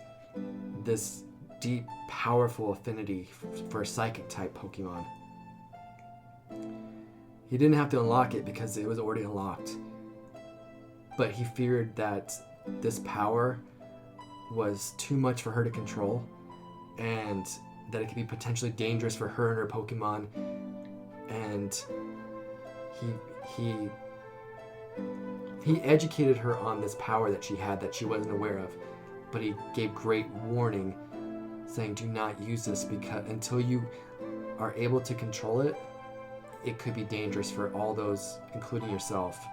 this deep, powerful affinity for psychic type Pokemon. He didn't have to unlock it because it was already unlocked, but he feared that this power was too much for her to control, and that it could be potentially dangerous for her and her Pokemon, and he educated her on this power that she had that she wasn't aware of, but he gave great warning, saying do not use this because until you are able to control it, it could be dangerous for all those, including yourself.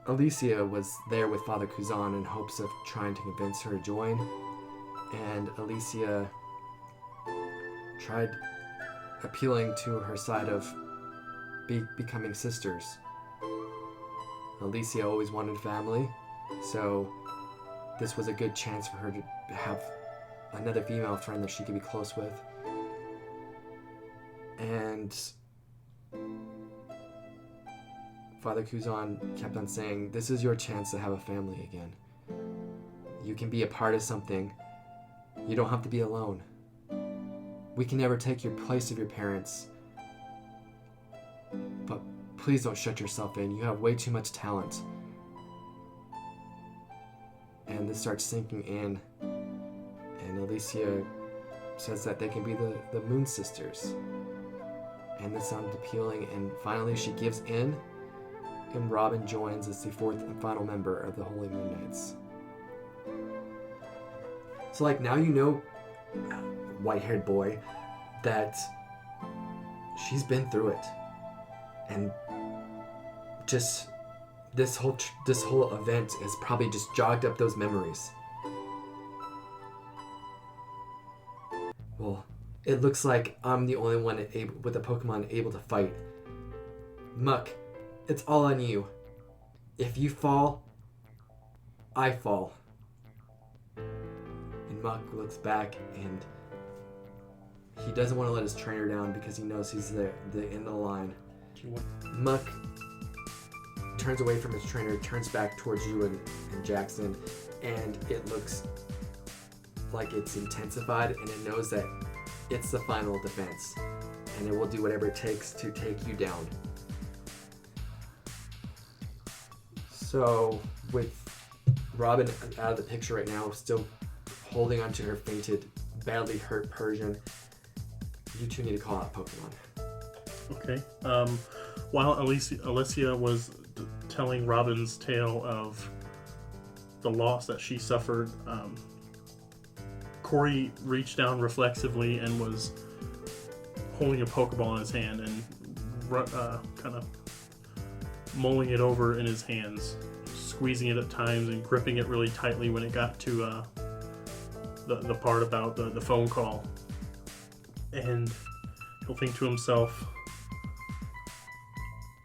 Alicia was there with Father Kuzan in hopes of trying to convince her to join, and Alicia tried appealing to her side of becoming sisters. Alicia always wanted family, so this was a good chance for her to have another female friend that she could be close with. And Father Kuzan kept on saying, this is your chance to have a family again. You can be a part of something. You don't have to be alone. We can never take your place of your parents. But please don't shut yourself in. You have way too much talent. And this starts sinking in. And Alicia says that they can be the Moon Sisters. And this sounded appealing, and finally she gives in, and Robin joins as the fourth and final member of the Holy Moon Knights. So now you know, white-haired boy, that she's been through it, and just this whole event has probably just jogged up those memories. Well, it looks like I'm the only one with a Pokemon able to fight. Muck, it's all on you. If you fall, I fall. And Muck looks back, and he doesn't want to let his trainer down because he knows he's the end of the line. Muck turns away from his trainer, turns back towards you and Jackson, and it looks like it's intensified, and it knows that it's the final defense, and it will do whatever it takes to take you down. So with Robin out of the picture right now, still holding onto her fainted, badly hurt Persian, you two need to call out Pokemon. Okay. While Alicia was telling Robin's tale of the loss that she suffered, Kory reached down reflexively and was holding a Pokeball in his hand and kind of mulling it over in his hands, squeezing it at times and gripping it really tightly when it got to the part about the phone call. And he'll think to himself,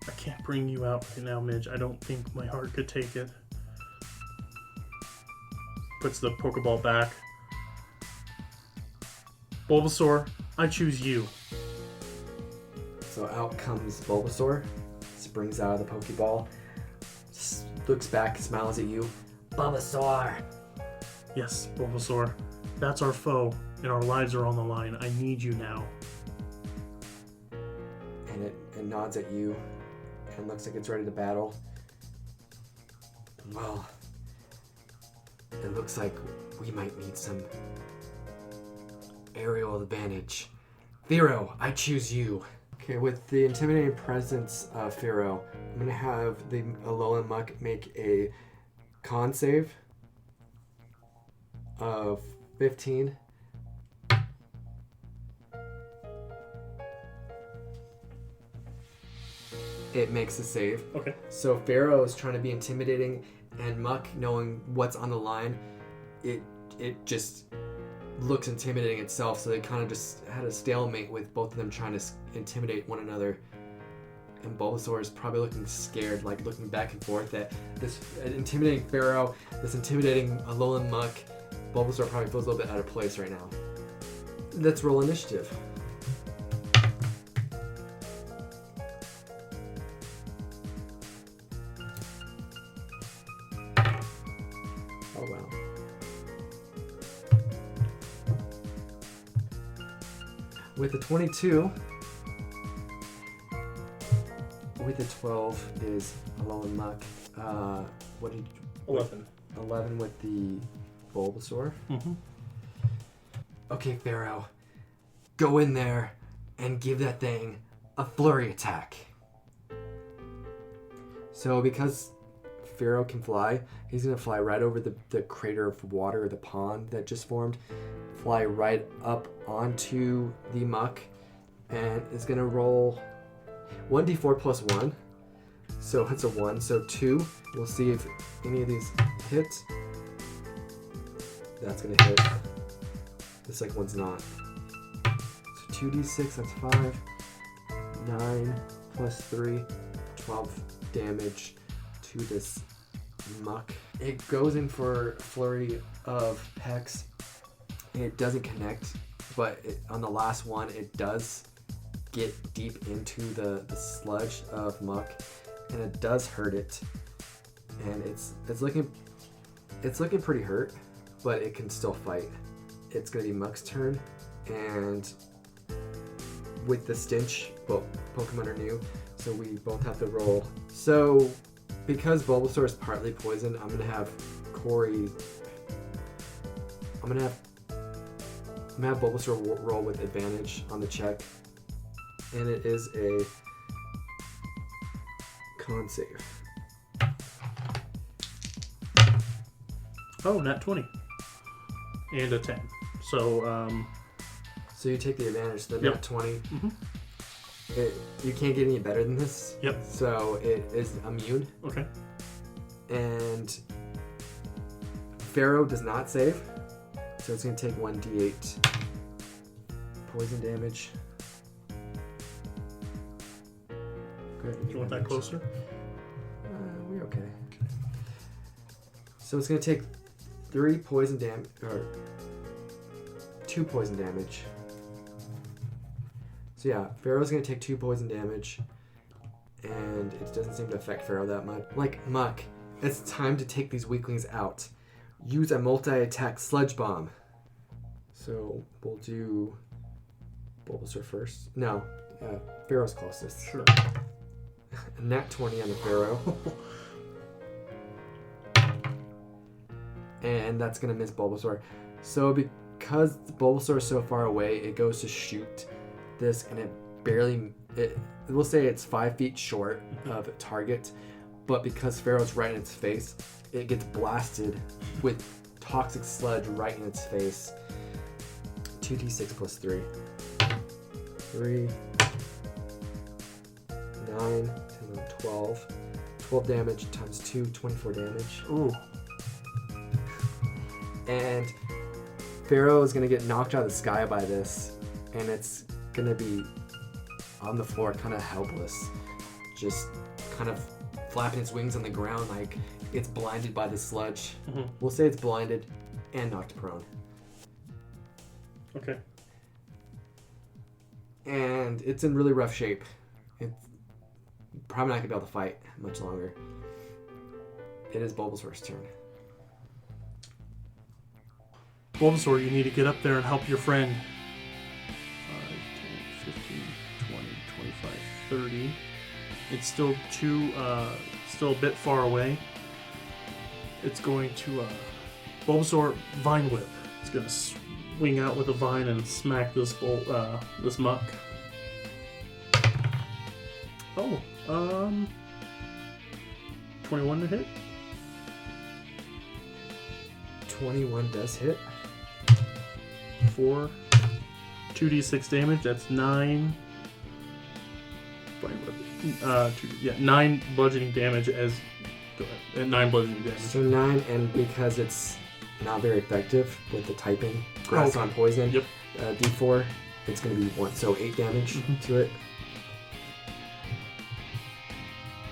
I can't bring you out right now, Midge. I don't think my heart could take it. Puts the Pokeball back. Bulbasaur, I choose you. So out comes Bulbasaur, springs out of the Pokeball, looks back, smiles at you. Bulbasaur! Yes, Bulbasaur. That's our foe, and our lives are on the line. I need you now. And it nods at you and looks like it's ready to battle. Well, it looks like we might need some aerial advantage. Pharaoh, I choose you. Okay, with the intimidating presence of Pharaoh, I'm going to have the Alolan Muck make a con save of 15. It makes a save. Okay. So Pharaoh is trying to be intimidating, and Muck, knowing what's on the line, it just looks intimidating itself. So they kind of just had a stalemate with both of them trying to intimidate one another. And Bulbasaur is probably looking scared, like looking back and forth at this intimidating Pharaoh, this intimidating Alolan Muck. Bulbasaur probably feels a little bit out of place right now. Let's roll initiative. Oh wow. With a 22, with a 12 is Alolan Muck. What did 11. 11 with the Bulbasaur. Mm-hmm. Okay, Pharaoh, go in there and give that thing a flurry attack. So because Pharaoh can fly, he's going to fly right over the crater of water, the pond that just formed, fly right up onto the Muck, and is going to roll 1d4 plus 1. So it's a 1, so 2. We'll see if any of these hit. That's going to hit. The second one's not. So 2d6, that's 5. 9 plus 3, 12 damage to this Muck. It goes in for a flurry of pecks. It doesn't connect, but on the last one, it does get deep into the sludge of Muck, and it does hurt it. And it's looking pretty hurt, but it can still fight. It's gonna be Muck's turn, and with the stench, well, Pokemon are new, so we both have to roll. So because Bulbasaur is partly poisoned, I'm gonna have Kory. I'm gonna have Bulbasaur roll with advantage on the check, and it is a con save. Oh, nat 20. And a 10. So, So you take the advantage, so Yep. nat 20. Mhm. You can't get any better than this. Yep. So it is immune, Okay. and Pharaoh does not save, so it's going to take 1d8 poison damage. Good. Do you want that closer? We're okay. So it's going to take 3 poison damage, or 2 poison damage. So yeah, Pharaoh's going to take 2 poison damage, and it doesn't seem to affect Pharaoh that much. Like Muck, it's time to take these weaklings out. Use a multi-attack sludge bomb. So we'll do Bulbasaur first. No, Pharaoh's closest. Sure. Nat 20 on the Pharaoh. and that's going to miss Bulbasaur. So because Bulbasaur is so far away, it goes to shoot this, and we'll say it's 5 feet short of target, but because Pharaoh's right in its face, it gets blasted with toxic sludge right in its face. 2d6 plus 3. 3, 9, 10, 12. 12 damage times 2, 24 damage. Ooh. And Pharaoh is going to get knocked out of the sky by this, and it's going to be on the floor, kind of helpless, just kind of flapping its wings on the ground like it's blinded by the sludge. Mm-hmm. We'll say it's blinded and knocked prone. Okay. And it's in really rough shape. It's probably not going to be able to fight much longer. It is Bulbasaur's turn. Bulbasaur, you need to get up there and help your friend. 5, 10, 15, 20, 25, 30. It's still still a bit far away. It's going to, Bulbasaur, Vine Whip. It's going to swing out with a vine and smack this muck. Oh, 21 to hit? 21 does hit. 4, 2d6 damage. That's 9. 9 bludgeoning damage as. Go ahead. 9 bludgeoning damage. So 9, and because it's not very effective with the typing, grass on poison, Yep. D4, it's going to be 1, so 8 damage to it.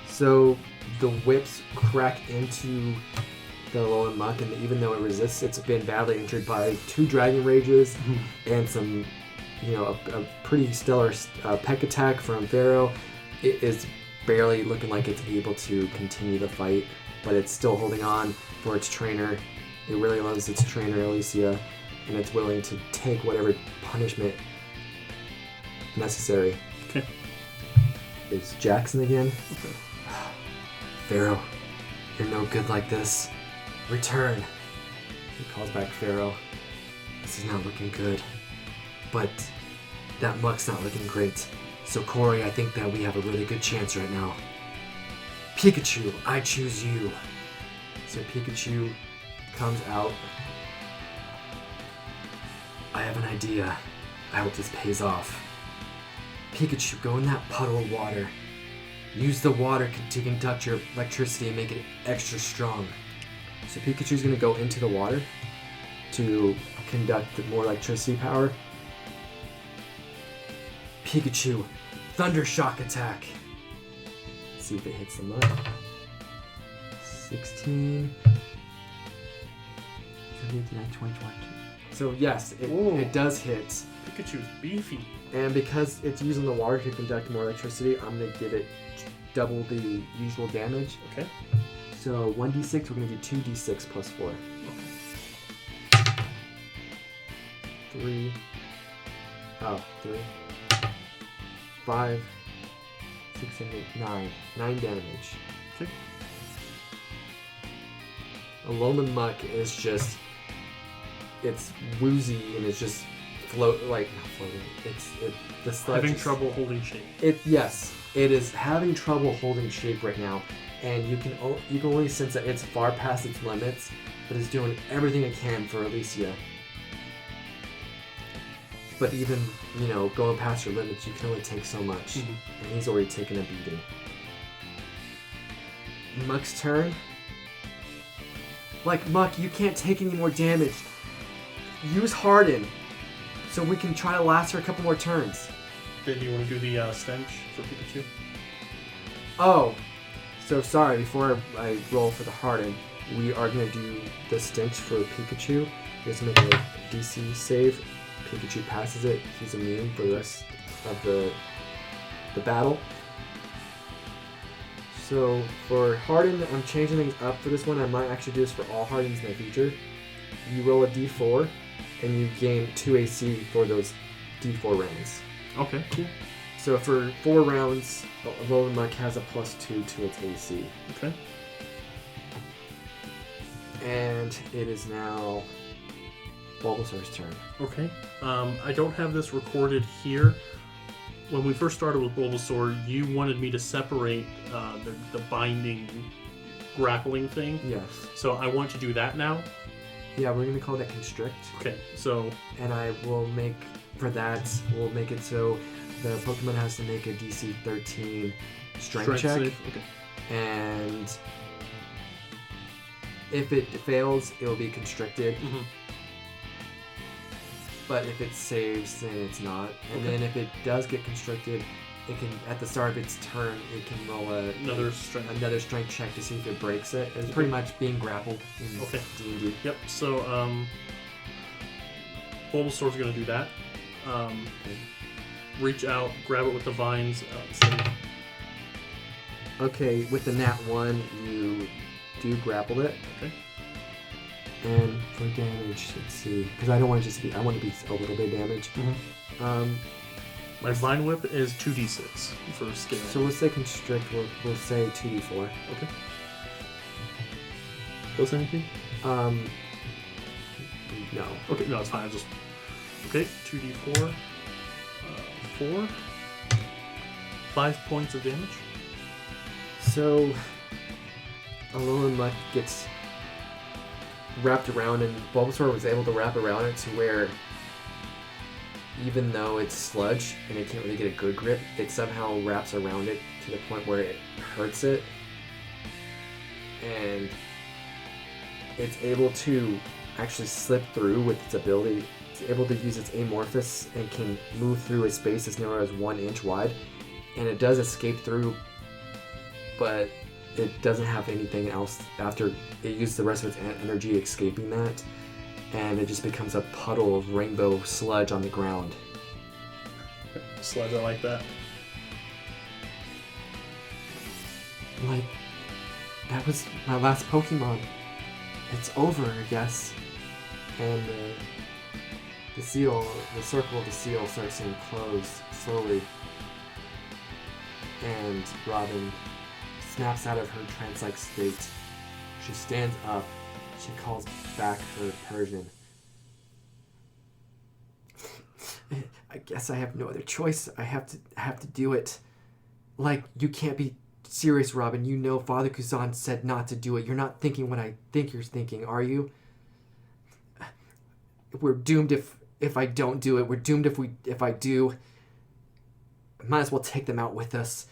So the whips crack into the Alolan Muck, and even though it resists, it's been badly injured by 2 Dragon Rages and some, a pretty stellar Peck Attack from Pharaoh. It is barely looking like it's able to continue the fight, but it's still holding on for its trainer. It really loves its trainer, Alicia, and it's willing to take whatever punishment necessary. Okay. It's Jackson again. Okay. Pharaoh, you're no good like this. Return. He calls back Pharaoh. This is not looking good. But that muck's not looking great. So Kory, I think that we have a really good chance right now. Pikachu, I choose you. So Pikachu comes out. I have an idea. I hope this pays off. Pikachu, go in that puddle of water. Use the water to conduct your electricity and make it extra strong. So Pikachu's going to go into the water to conduct more electricity power. Pikachu, Thunder Shock attack. Let's see if it hits the mud. 16. 17, 20, 22. So yes, it does hit. Pikachu's beefy. And because it's using the water to conduct more electricity, I'm going to give it double the usual damage. Okay. So 1d6, we're going to do 2d6 plus 4. Okay. 3. 5, 6, 7, 8, 9. 9 damage. Okay. Alolan Muck is just, it's woozy and it's just not floating. The sludge Having trouble holding shape. Yes, it is having trouble holding shape right now, and you can only sense that it's far past its limits, but it's doing everything it can for Alicia. But even, going past your limits, you can only take so much, and he's already taken a beating. Muck's turn. Muck, you can't take any more damage. Use Harden, so we can try to last for a couple more turns. Then do you want to do the stench for Pikachu? Oh, so sorry, before I roll for the Harden, we are going to do the stench for Pikachu. He has to make a DC save. Pikachu passes it. He's immune for the rest of the battle. So for Harden, I'm changing things up for this one. I might actually do this for all Hardens in the future. You roll a d4, and you gain 2 AC for those d4 rounds. Okay, cool. So for 4 rounds, Alolan Muck has a +2 to its AC. Okay. And it is now Bulbasaur's turn. Okay. I don't have this recorded here. When we first started with Bulbasaur, you wanted me to separate the binding grappling thing. Yes. So I want to do that now. Yeah, we're going to call that Constrict. Okay, so... And I will make, for that, we'll make it so the Pokemon has to make a DC 13 strength check. Save. Okay. And if it fails, it will be constricted. Mm-hmm. But if it saves, then it's not. And Okay. then if it does get constricted, it can, at the start of its turn, it can roll Another strength check to see if it breaks it. It's pretty much being grappled in Okay. D&D. Yep, so Bulbasaur's going to do that. Reach out, grab it with the vines. Okay, with the nat 1, you do grapple it. Okay. And for damage, let's see, because I don't want to just be, I want to be a little bit damaged. Mm-hmm. My Vine Whip is 2d6 for scale. So we'll say Constrict, we'll say 2d4. Okay. Close anything? No. Okay, no, it's fine. Okay, 2d4. 4. 5 points of damage. So, Alolan Mutt gets wrapped around, and Bulbasaur was able to wrap around it to where, even though it's sludge and it can't really get a good grip, it somehow wraps around it to the point where it hurts it. And it's able to actually slip through with its ability. It's able to use its Amorphous and can move through a space as narrow as 1 inch wide. And it does escape through, but it doesn't have anything else after it used the rest of its energy escaping that. And it just becomes a puddle of rainbow sludge on the ground. Sludge, I like that. Like, that was my last Pokemon. It's over, I guess. And the seal, the circle of the seal starts to close slowly. And Robin snaps out of her trance-like state. She stands up. She calls back her Persian. I guess I have no other choice. I have to do it. Like, you can't be serious, Robin. You know Father Kuzan said not to do it. You're not thinking what I think you're thinking, are you? We're doomed if I don't do it. We're doomed if I do. Might as well take them out with us.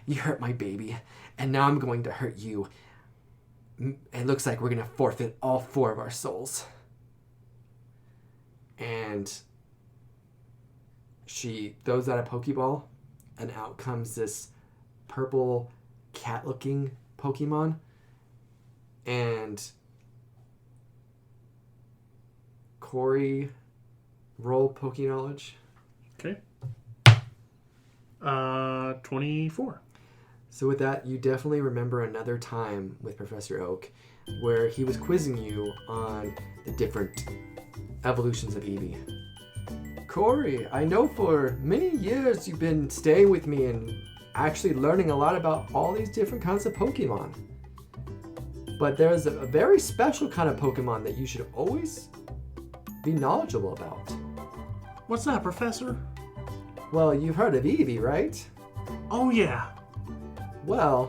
You hurt my baby, and now I'm going to hurt you. It looks like we're going to forfeit all 4 of our souls. And she throws out a Pokeball, and out comes this purple cat-looking Pokemon. And Kory, roll Poké-Knowledge. Okay. 24. So with that, you definitely remember another time with Professor Oak where he was quizzing you on the different evolutions of Eevee. Kory, I know for many years you've been staying with me and actually learning a lot about all these different kinds of Pokemon. But there's a very special kind of Pokemon that you should always be knowledgeable about. What's that, Professor? Well, you've heard of Eevee, right? Oh, yeah. Well,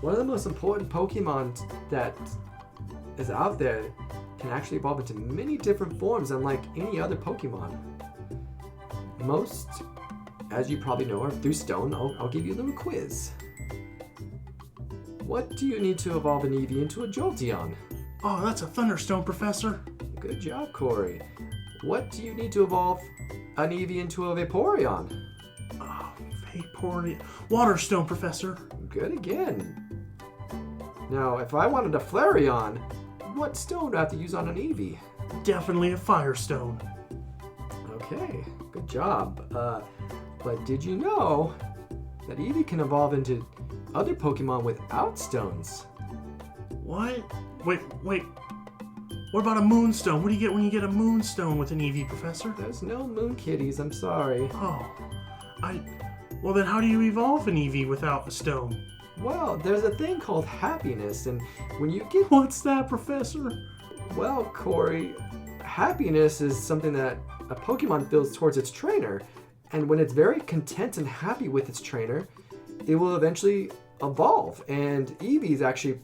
one of the most important Pokemon that is out there can actually evolve into many different forms, unlike any other Pokemon. Most, as you probably know, are through stone. I'll give you a little quiz. What do you need to evolve an Eevee into a Jolteon? Oh, that's a Thunderstone, Professor. Good job, Kory. What do you need to evolve an Eevee into a Vaporeon? Oh, Vaporeon. Waterstone, Professor. Good again. Now, if I wanted a Flareon, what stone do I have to use on an Eevee? Definitely a Firestone. Okay, good job. But did you know that Eevee can evolve into other Pokemon without stones? What? Wait. What about a Moonstone? What do you get when you get a Moonstone with an Eevee, Professor? There's no moon kitties, I'm sorry. Oh. Well then how do you evolve an Eevee without a stone? Well, there's a thing called happiness, and when you get... What's that, Professor? Well, Kory, happiness is something that a Pokemon feels towards its trainer, and when it's very content and happy with its trainer, it will eventually evolve. And Eevee is actually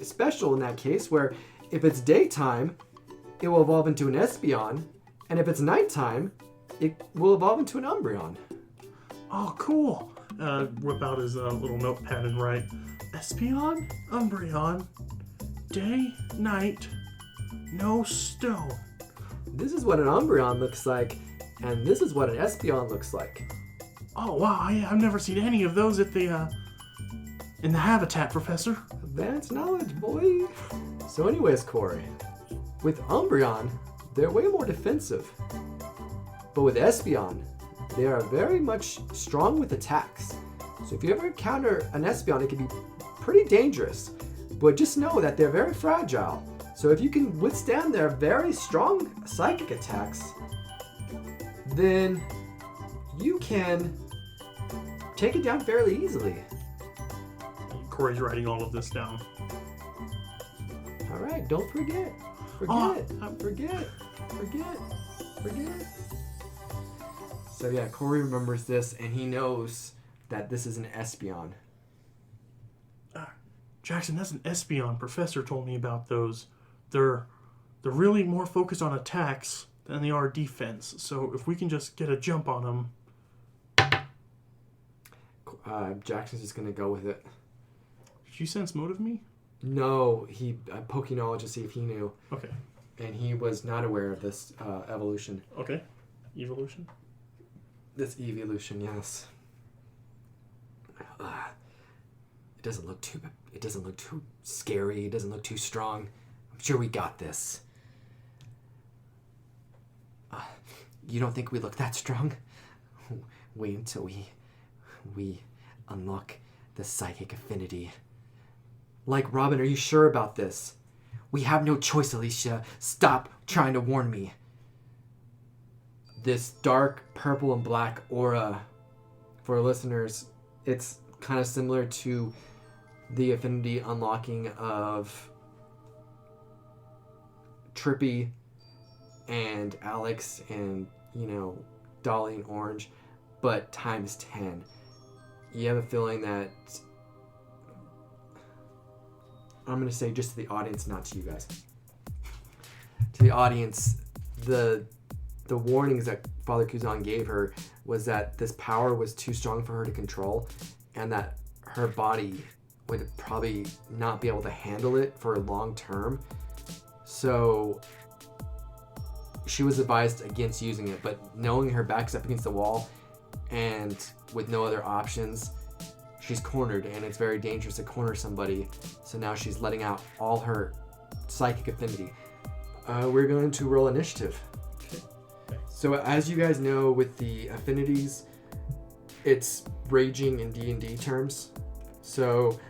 special in that case, where if it's daytime, it will evolve into an Espeon, and if it's nighttime, it will evolve into an Umbreon. Oh, cool. Whip out his little notepad and write, Espeon, Umbreon, day, night, no stone. This is what an Umbreon looks like, and this is what an Espeon looks like. Oh, wow, I've never seen any of those at the, in the habitat, Professor. Advanced knowledge, boy. So anyways, Kory, with Umbreon, they're way more defensive. But with Espeon, they are very much strong with attacks. So if you ever encounter an Espeon, it can be pretty dangerous. But just know that they're very fragile. So if you can withstand their very strong psychic attacks, then you can take it down fairly easily. Kory's writing all of this down. All right, don't forget. Forget. So yeah, Kory remembers this, and he knows that this is an Espeon. Jackson, that's an Espeon. Professor told me about those. They're really more focused on attacks than they are defense. So if we can just get a jump on them. Jackson's just gonna go with it. Did you sense motive me? No, he poked knowledge to see if he knew. Okay. And he was not aware of this evolution. Okay. Evolution? This evolution, yes. It doesn't look too scary. It doesn't look too strong. I'm sure we got this. You don't think we look that strong? Wait until we unlock the psychic affinity. Like, Robin, are you sure about this? We have no choice, Alicia. Stop trying to warn me. This dark purple and black aura, for listeners, it's kind of similar to the affinity unlocking of Trippy and Alex and, Dolly and Orange, but times 10. You have a feeling that, I'm going to say just to the audience, not to you guys. To the audience, the warnings that Father Kuzan gave her was that this power was too strong for her to control, and that her body would probably not be able to handle it for long term. So she was advised against using it, but knowing her back's up against the wall and with no other options, she's cornered, and it's very dangerous to corner somebody. So now she's letting out all her psychic affinity. We're going to roll initiative. So as you guys know, with the affinities, it's raging in D&D terms. So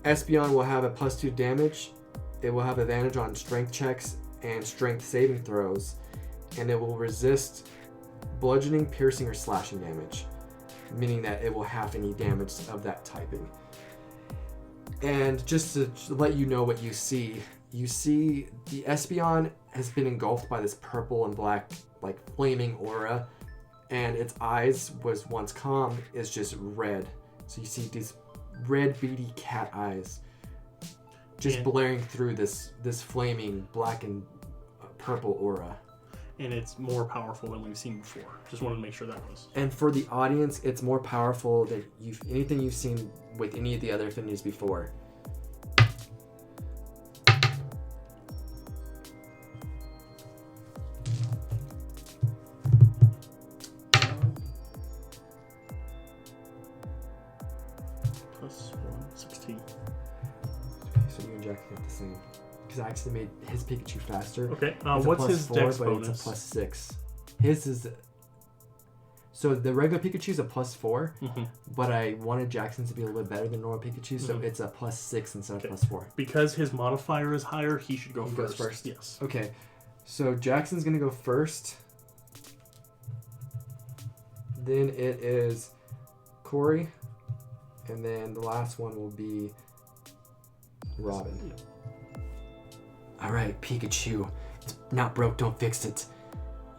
Espeon will have a +2 damage. It will have advantage on strength checks and strength saving throws. And it will resist bludgeoning, piercing, or slashing damage, meaning that it will half any damage of that typing. And just to let you know what you see the Espeon has been engulfed by this purple and black, like, flaming aura, and its eyes was once calm is just red. So you see these red beady cat eyes just blaring through this flaming black and purple aura. And it's more powerful than we've seen before. Just wanted to make sure that was. And for the audience, it's more powerful than anything you've seen with any of the other affinities before. +1, 16. So you and Jack get the same. Because I actually made his Pikachu faster. Okay, It's what's a his +4, dex but bonus? It's a +6. His is... So the regular Pikachu's a +4, but I wanted Jackson's to be a little bit better than normal Pikachu, so it's a +6 instead of +4. Because his modifier is higher, he should go first. Goes first? Yes. Okay, so Jackson's going to go first. Then it is Kory, And then the last one will be Robin. Alright, Pikachu. It's not broke, don't fix it.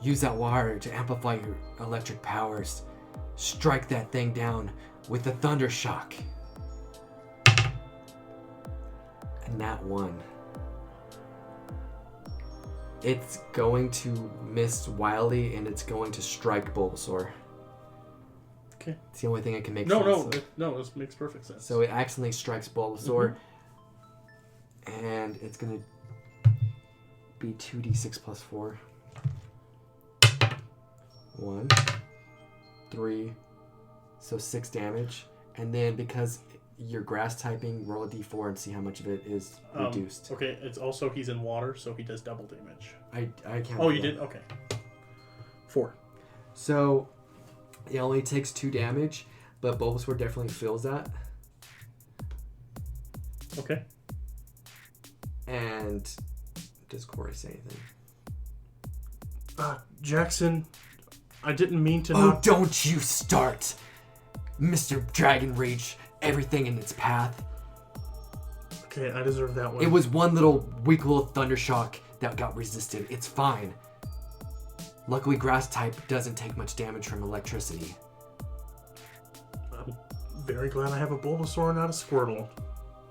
Use that water to amplify your electric powers. Strike that thing down with the Thunder Shock. And that one. It's going to miss wildly and it's going to strike Bulbasaur. Okay. It's the only thing I can make sense. No, this makes perfect sense. So it accidentally strikes Bulbasaur. And it's going to be 2d6 plus 4. 1, 3, so 6 damage. And then because you're grass typing, roll a d4 and see how much of it is reduced. Okay, it's also he's in water, so he does double damage. I can't. Oh, you did? Okay. 4. So it only takes 2 damage, but Bulbasaur definitely feels that. Okay. And does Kory say anything? Jackson, I didn't mean to Oh, not... don't you start! Mr. Dragon Rage, everything in its path. Okay, I deserve that one. It was one weak little Thunder Shock that got resisted. It's fine. Luckily, Grass type doesn't take much damage from electricity. I'm very glad I have a Bulbasaur, not a Squirtle.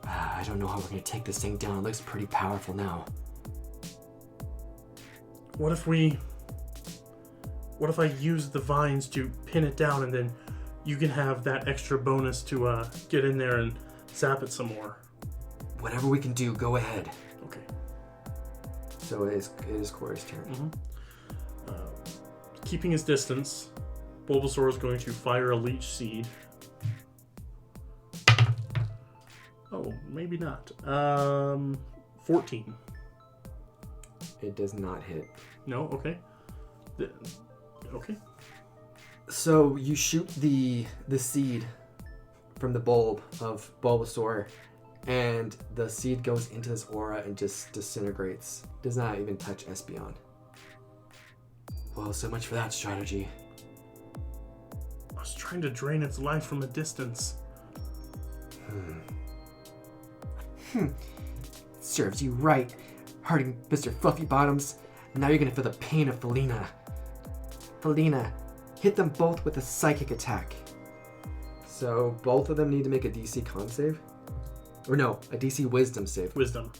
I don't know how we're going to take this thing down. It looks pretty powerful now. What if I use the vines to pin it down and then you can have that extra bonus to get in there and zap it some more? Whatever we can do, go ahead. Okay. So it is Kory's turn. Mm-hmm. Keeping his distance, Bulbasaur is going to fire a Leech Seed. Oh, maybe not. 14. It does not hit. No? Okay. Okay. So you shoot the seed from the bulb of Bulbasaur, and the seed goes into this aura and just disintegrates. Does not even touch Espeon. Well, so much for that strategy. I was trying to drain its life from a distance. Serves you right, hurting Mr. Fluffy Bottoms. Now you're gonna feel the pain of Felina. Felina, hit them both with a psychic attack. So both of them need to make a DC Con save? Or no, a DC Wisdom save. Wisdom.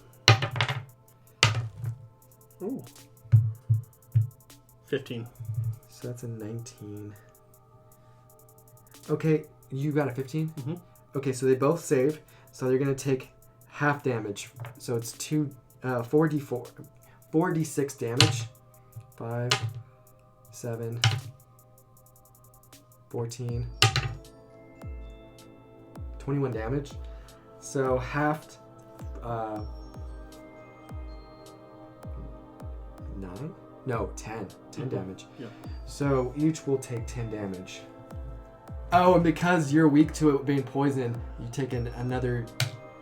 Ooh. 15. So that's a 19. Okay, you got a 15? Mm-hmm. Okay, so they both save. So they're gonna take half damage. So it's 4d6 damage. 5, 7, 14, 21 damage. So halved, 9? No, 10. 10 damage. Yeah. So each will take 10 damage. Oh, and because you're weak to it being poisoned, you take another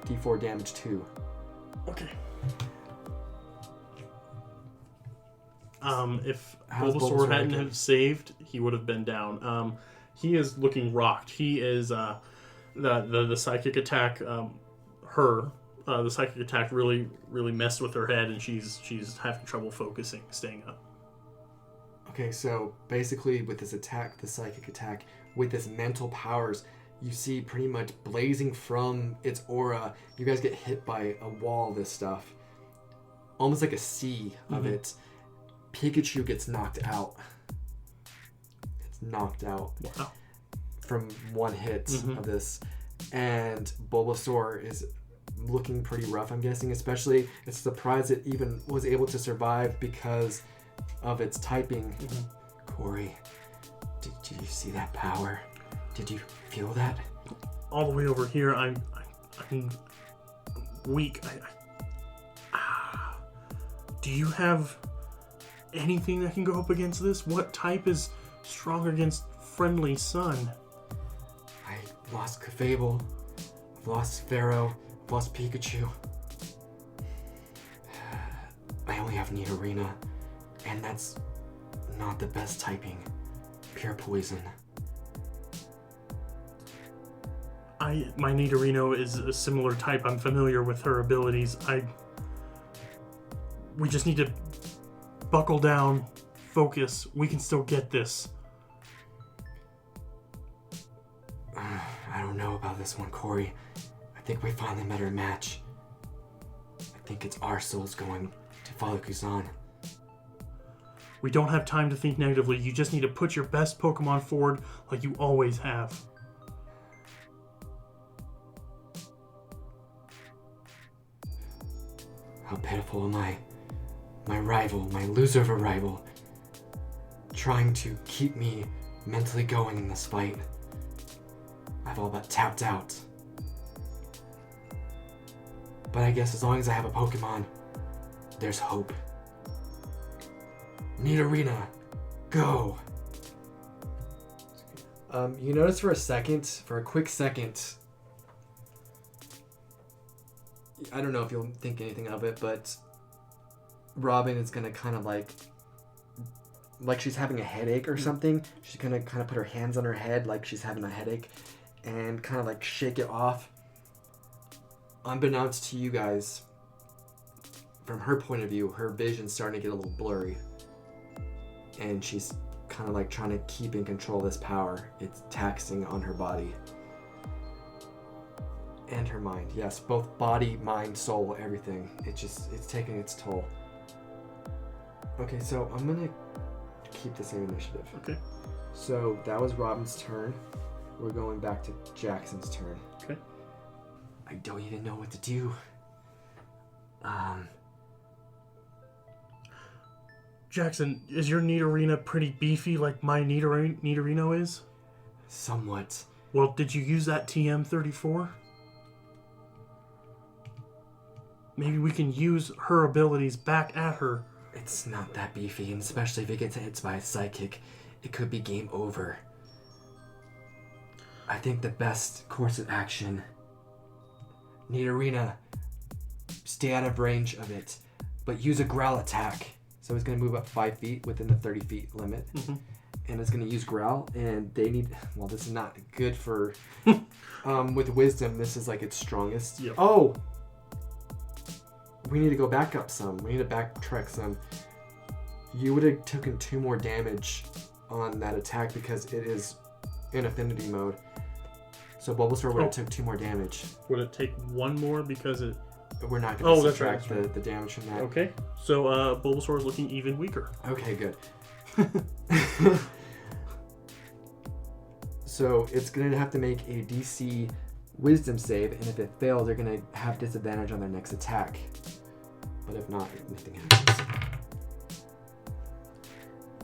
d4 damage too. Okay. If How's Bulbasaur hadn't looking? have saved, he would have been down. He is looking rocked. He is the psychic attack. The psychic attack really messed with her head, and she's having trouble focusing, staying up. Okay, so basically with this attack, the psychic attack, with its mental powers, you see pretty much blazing from its aura, you guys get hit by a wall of this stuff. Almost like a sea of it. Pikachu gets knocked out. It's knocked out. Wow. From one hit of this. And Bulbasaur is looking pretty rough, I'm guessing. Especially, it's a surprise it even was able to survive because of its typing. Kory, did you see that power? Did you feel that? All the way over here, I'm weak. Do you have anything that can go up against this? What type is strong against Friendly Sun? I lost Clefable, I've lost Pharaoh, I've lost Pikachu. I only have Nidorina, and that's not the best typing. Pure poison. I My Nidorino is a similar type. I'm familiar with her abilities. We just need to buckle down, focus. We can still get this. I don't know about this one, Kory. I think we finally met our match. I think it's our souls going to follow Kuzan. We don't have time to think negatively. You just need to put your best Pokemon forward like you always have. How pitiful am I? My rival, my loser of a rival, trying to keep me mentally going in this fight. I've all but tapped out. But I guess as long as I have a Pokemon, there's hope. Nidorina, go! You notice for a quick second, I don't know if you'll think anything of it, but Robin is gonna kind of like she's having a headache or something. She's gonna kind of put her hands on her head like she's having a headache and kind of like shake it off. Unbeknownst to you guys, from her point of view, her vision's starting to get a little blurry. And she's kind of like trying to keep in control of this power. It's taxing on her body. And her mind. Yes, both body, mind, soul, everything. It's taking its toll. Okay, so I'm gonna keep the same initiative. Okay. So that was Robin's turn. We're going back to Jackson's turn. Okay. I don't even know what to do. Jackson, is your Nidorina pretty beefy like my Nidorino is? Somewhat. Well, did you use that TM34? Maybe we can use her abilities back at her. It's not that beefy, and especially if it gets hit by a psychic, it could be game over. I think the best course of action, Nidorina, stay out of range of it, but use a growl attack. So it's going to move up 5 feet within the 30 feet limit. Mm-hmm. And it's going to use growl, and they need, well, this is not good for, with wisdom, this is like its strongest. Yep. Oh! We need to go back up some. We need to backtrack some. You would have taken 2 more damage on that attack because it is in affinity mode. So Bulbasaur would have took 2 more damage. Would it take 1 more because it... We're not going to subtract that's right. the damage from that. Okay, so Bulbasaur is looking even weaker. Okay, good. So it's going to have to make a DC Wisdom save, and if it fails, they're going to have disadvantage on their next attack. But if not, nothing happens.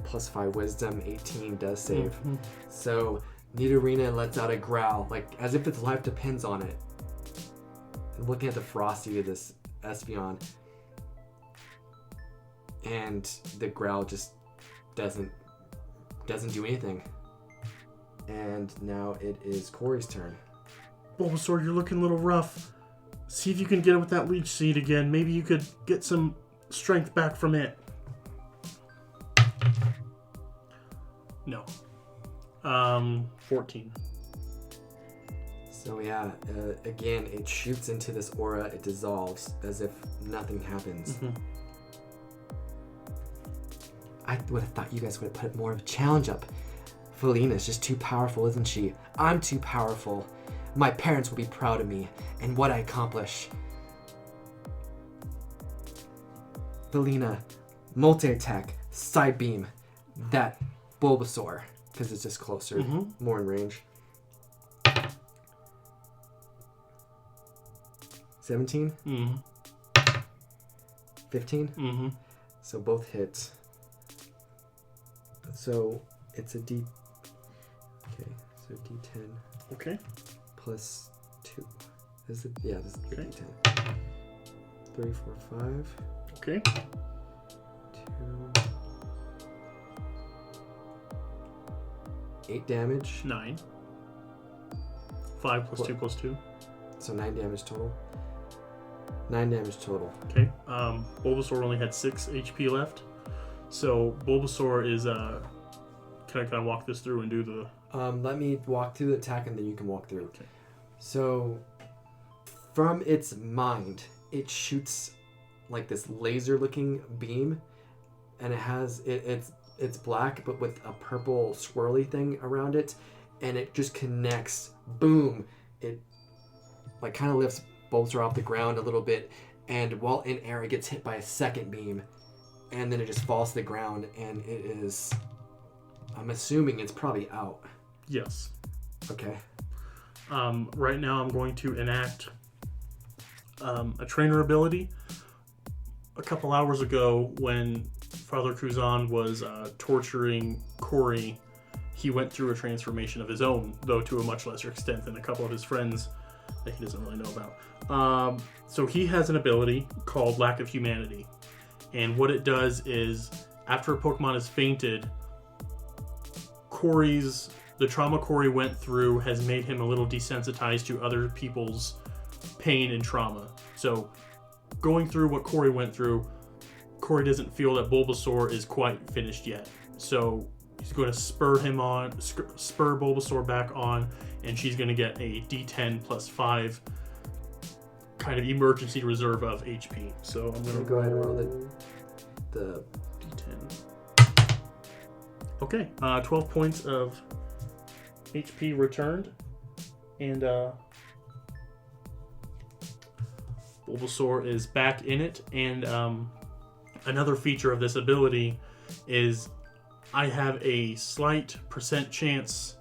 Plus 5 Wisdom, 18 does save. Mm-hmm. So Nidorina lets out a growl, like as if its life depends on it. And looking at the ferocity of this Espeon, and the growl just doesn't do anything. And now it is Kory's turn. Bulbasaur, you're looking a little rough. See if you can get it with that leech seed again. Maybe you could get some strength back from it. No. 14. So yeah, again, it shoots into this aura, it dissolves as if nothing happens. Mm-hmm. I would have thought you guys would have put more of a challenge up. Felina's just too powerful, isn't she? I'm too powerful. My parents will be proud of me and what I accomplish. Felina, multi-attack, side beam, that Bulbasaur, because it's just closer, more in range. 17? Mm-hmm. 15? Mm-hmm. So both hits. So it's a D... Okay, so D10. Okay. Plus 2. This is the D10. 3, 4, 5. Okay. 2... 8 damage. 9. 5 plus 2 plus 2. So 9 damage total. 9 damage total. Okay. Bulbasaur only had 6 HP left. So Bulbasaur is can I walk this through and do the... Let me walk through the attack and then you can walk through. Okay. So, from its mind, it shoots like this laser-looking beam, and it's black, but with a purple swirly thing around it, and it just connects. Boom! It like kind of lifts Bulbasaur off the ground a little bit, and while in air, it gets hit by a second beam, and then it just falls to the ground, and it is. I'm assuming it's probably out. Yes. Okay. Right now, I'm going to enact a trainer ability. A couple hours ago, when Father Kuzan was torturing Kory, he went through a transformation of his own, though to a much lesser extent than a couple of his friends that he doesn't really know about. So he has an ability called Lack of Humanity. And what it does is, after a Pokemon is fainted, the trauma Kory went through has made him a little desensitized to other people's pain and trauma. So, going through what Kory went through, Kory doesn't feel that Bulbasaur is quite finished yet. So, he's going to spur Bulbasaur back on, and she's going to get a D10 plus 5 kind of emergency reserve of HP. So, I'm going to go ahead and roll the D10. Okay, 12 points of HP returned, and Bulbasaur is back in it. And another feature of this ability is I have a slight chance,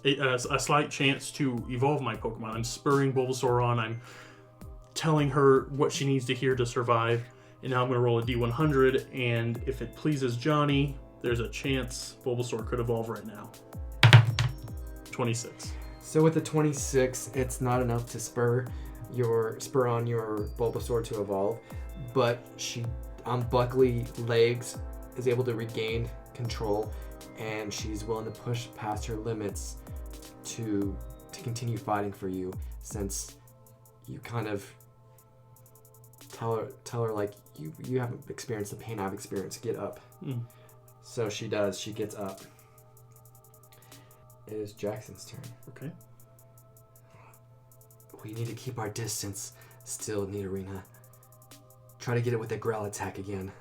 a slight chance to evolve my Pokemon. I'm spurring Bulbasaur on. I'm telling her what she needs to hear to survive. And now I'm going to roll a D100, and if it pleases Johnny, there's a chance Bulbasaur could evolve right now. 26. So with the 26, it's not enough to spur on your Bulbasaur to evolve, but she, on Buckley legs, is able to regain control, and she's willing to push past her limits to continue fighting for you, since you kind of tell her like you haven't experienced the pain I've experienced. Get up. So she does. She gets up. It is Jackson's turn. Okay. We need to keep our distance still, Nidorina. Try to get it with a growl attack again.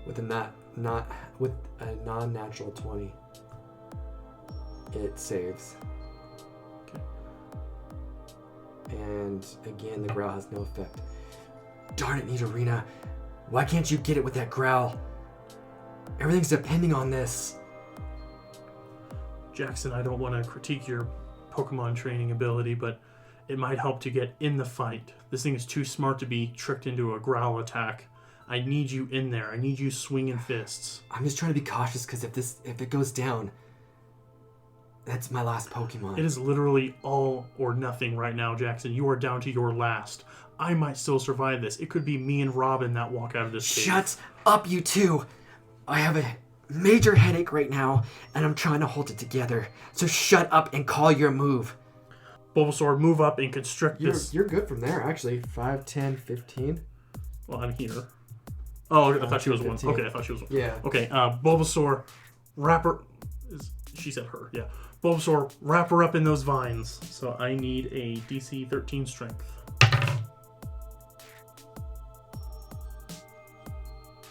With a non-natural 20, it saves. And again, the growl has no effect. Darn it, Nidorina. Why can't you get it with that growl? Everything's depending on this. Jackson, I don't want to critique your Pokemon training ability, but it might help to get in the fight. This thing is too smart to be tricked into a growl attack. I need you in there. I need you swinging fists. I'm just trying to be cautious, because if it goes down, that's my last Pokemon. It is literally all or nothing right now, Jackson. You are down to your last. I might still survive this. It could be me and Robin that walk out of this cave. Shut up, you two. I have a major headache right now, and I'm trying to hold it together. So shut up and call your move. Bulbasaur, move up and constrict this. You're good from there, actually. 5, 10, 15. Well, I'm here. Oh, I thought she was 15. one. Okay, I thought she was one. Yeah. Okay, Bulbasaur, wrap her... She said her, yeah. Bulbasaur, wrap her up in those vines. So I need a DC 13 strength.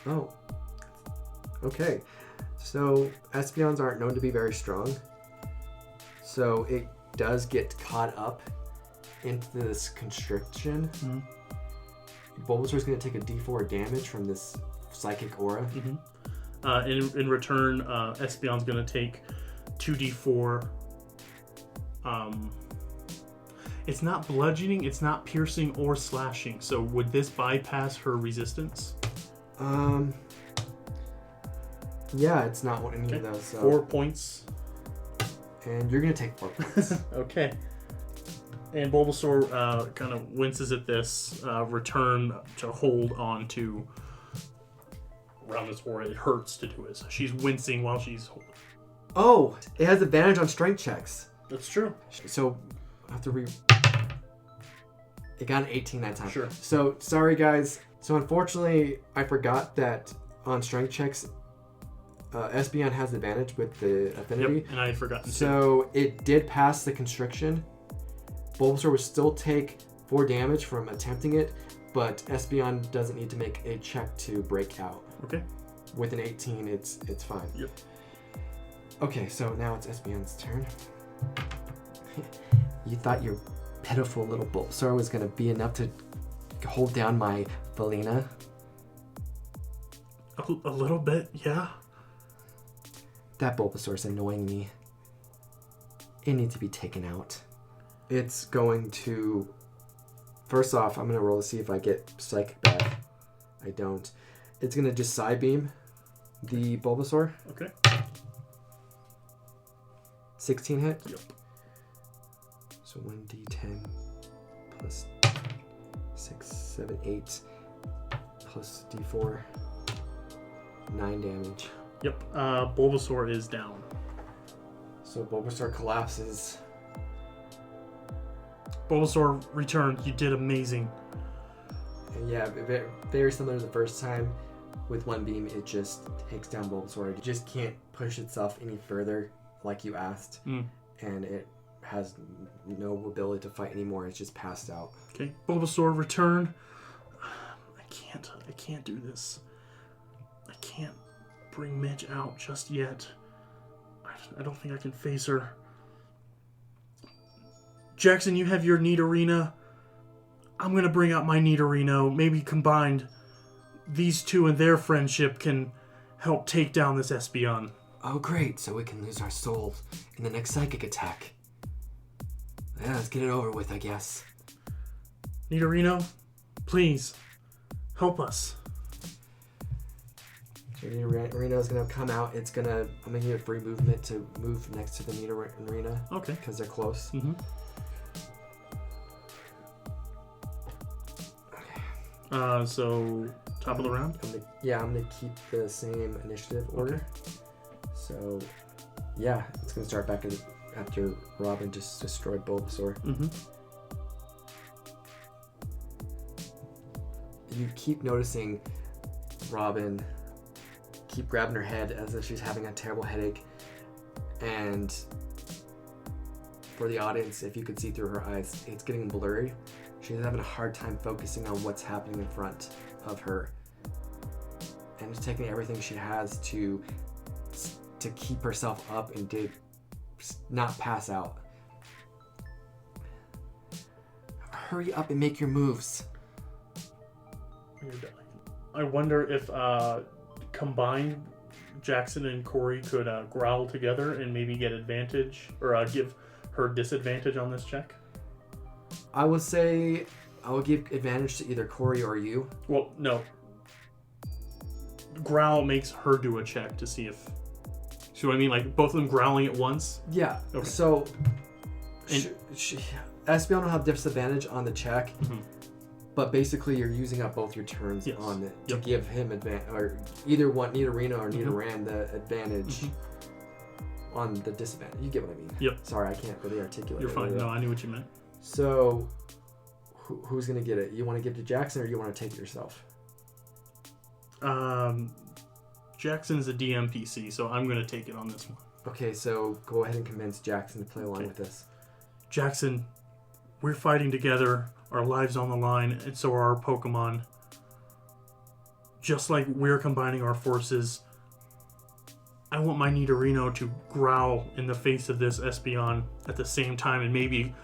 Oh. Okay. So Espeons aren't known to be very strong. So it does get caught up into this constriction. Mm-hmm. Bulbasaur's going to take a D4 damage from this psychic aura. Mm-hmm. In return, Espeon's going to take 2d4. It's not bludgeoning, it's not piercing or slashing. So would this bypass her resistance? Yeah, it's not any of those. So. 4 points. And you're going to take 4 points. Okay. And Bulbasaur kind of winces at this, return to hold on to around this aura. It hurts to do it. So she's wincing while she's holding. Oh, it has advantage on strength checks. That's true. So I have to It got an 18 that time. Sure. So sorry guys. So unfortunately, I forgot that on strength checks, Espeon has advantage with the affinity. Yep, and I had forgotten. So it did pass the constriction. Bulbasaur would still take 4 damage from attempting it, but Espeon doesn't need to make a check to break out. Okay. With an 18, it's fine. Yep. Okay, so now it's Espeon's turn. You thought your pitiful little Bulbasaur was going to be enough to hold down my Felina? A little bit, yeah. That Bulbasaur's annoying me. It needs to be taken out. It's going to... First off, I'm going to roll to see if I get Psychic back. I don't. It's going to just Side Beam the Bulbasaur. Okay. 16 hit? Yep. So 1d10 plus 6, 7, 8 plus d4. 9 damage. Yep. Bulbasaur is down. So Bulbasaur collapses. Bulbasaur returned. You did amazing. And yeah, very similar to the first time. With one beam, it just takes down Bulbasaur. It just can't push itself any further like you asked. And it has no ability to fight anymore. It's just passed out. Okay. Bulbasaur return. I can't do this. I can't bring Midge out just yet. I don't think I can face her. Jackson, you have your Nidorino. I'm going to bring out my Nidorino. Maybe combined, these two and their friendship can help take down this Espeon. Oh, great. So we can lose our souls in the next psychic attack. Yeah, let's get it over with, I guess. Nidorino, please, help us. So Nidorino's going to come out. I'm going to give it free movement to move next to the Nidorino. Okay. Because they're close. Mm-hmm. So top of the round? I'm going to keep the same initiative order. Okay. So, yeah, it's going to start back after Robin just destroyed Bulbasaur. Mm-hmm. You keep noticing Robin keep grabbing her head as if she's having a terrible headache. And for the audience, if you could see through her eyes, it's getting blurry. She's having a hard time focusing on what's happening in front of her. And just taking everything she has to keep herself up and to not pass out. Hurry up and make your moves. I wonder if combined Jackson and Kory could growl together and maybe get advantage or give her disadvantage on this check. I would say I would give advantage to either Kory or you. Well, no. Growl makes her do a check to see if... See what I mean? Like both of them growling at once? Yeah. Okay. So, Espeon will have disadvantage on the check, but basically you're using up both your turns on it to give him advantage, or either one, Nidorino or Nidoran, the advantage on the disadvantage. You get what I mean? Yep. Sorry, I can't really articulate. You're fine. No, I knew what you meant. So, who's going to get it? You want to give it to Jackson or you want to take it yourself? Jackson's a DM PC, so I'm going to take it on this one. Okay, so go ahead and convince Jackson to play along with this. Jackson, we're fighting together, our lives on the line, and so are our Pokemon. Just like we're combining our forces, I want my Nidorino to growl in the face of this Espeon at the same time, and maybe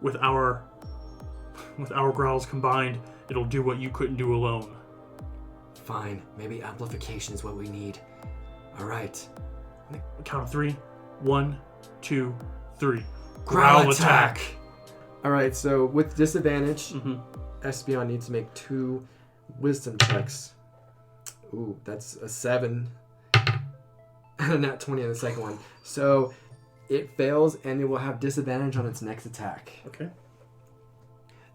with our growls combined, it'll do what you couldn't do alone. Fine. Maybe amplification is what we need. All right. Count of 3. 1, 2, 3. Growl attack! All right, so with disadvantage, Espeon needs to make 2 wisdom checks. Ooh, that's a 7. Not 20 on the second one. So it fails and it will have disadvantage on its next attack. Okay.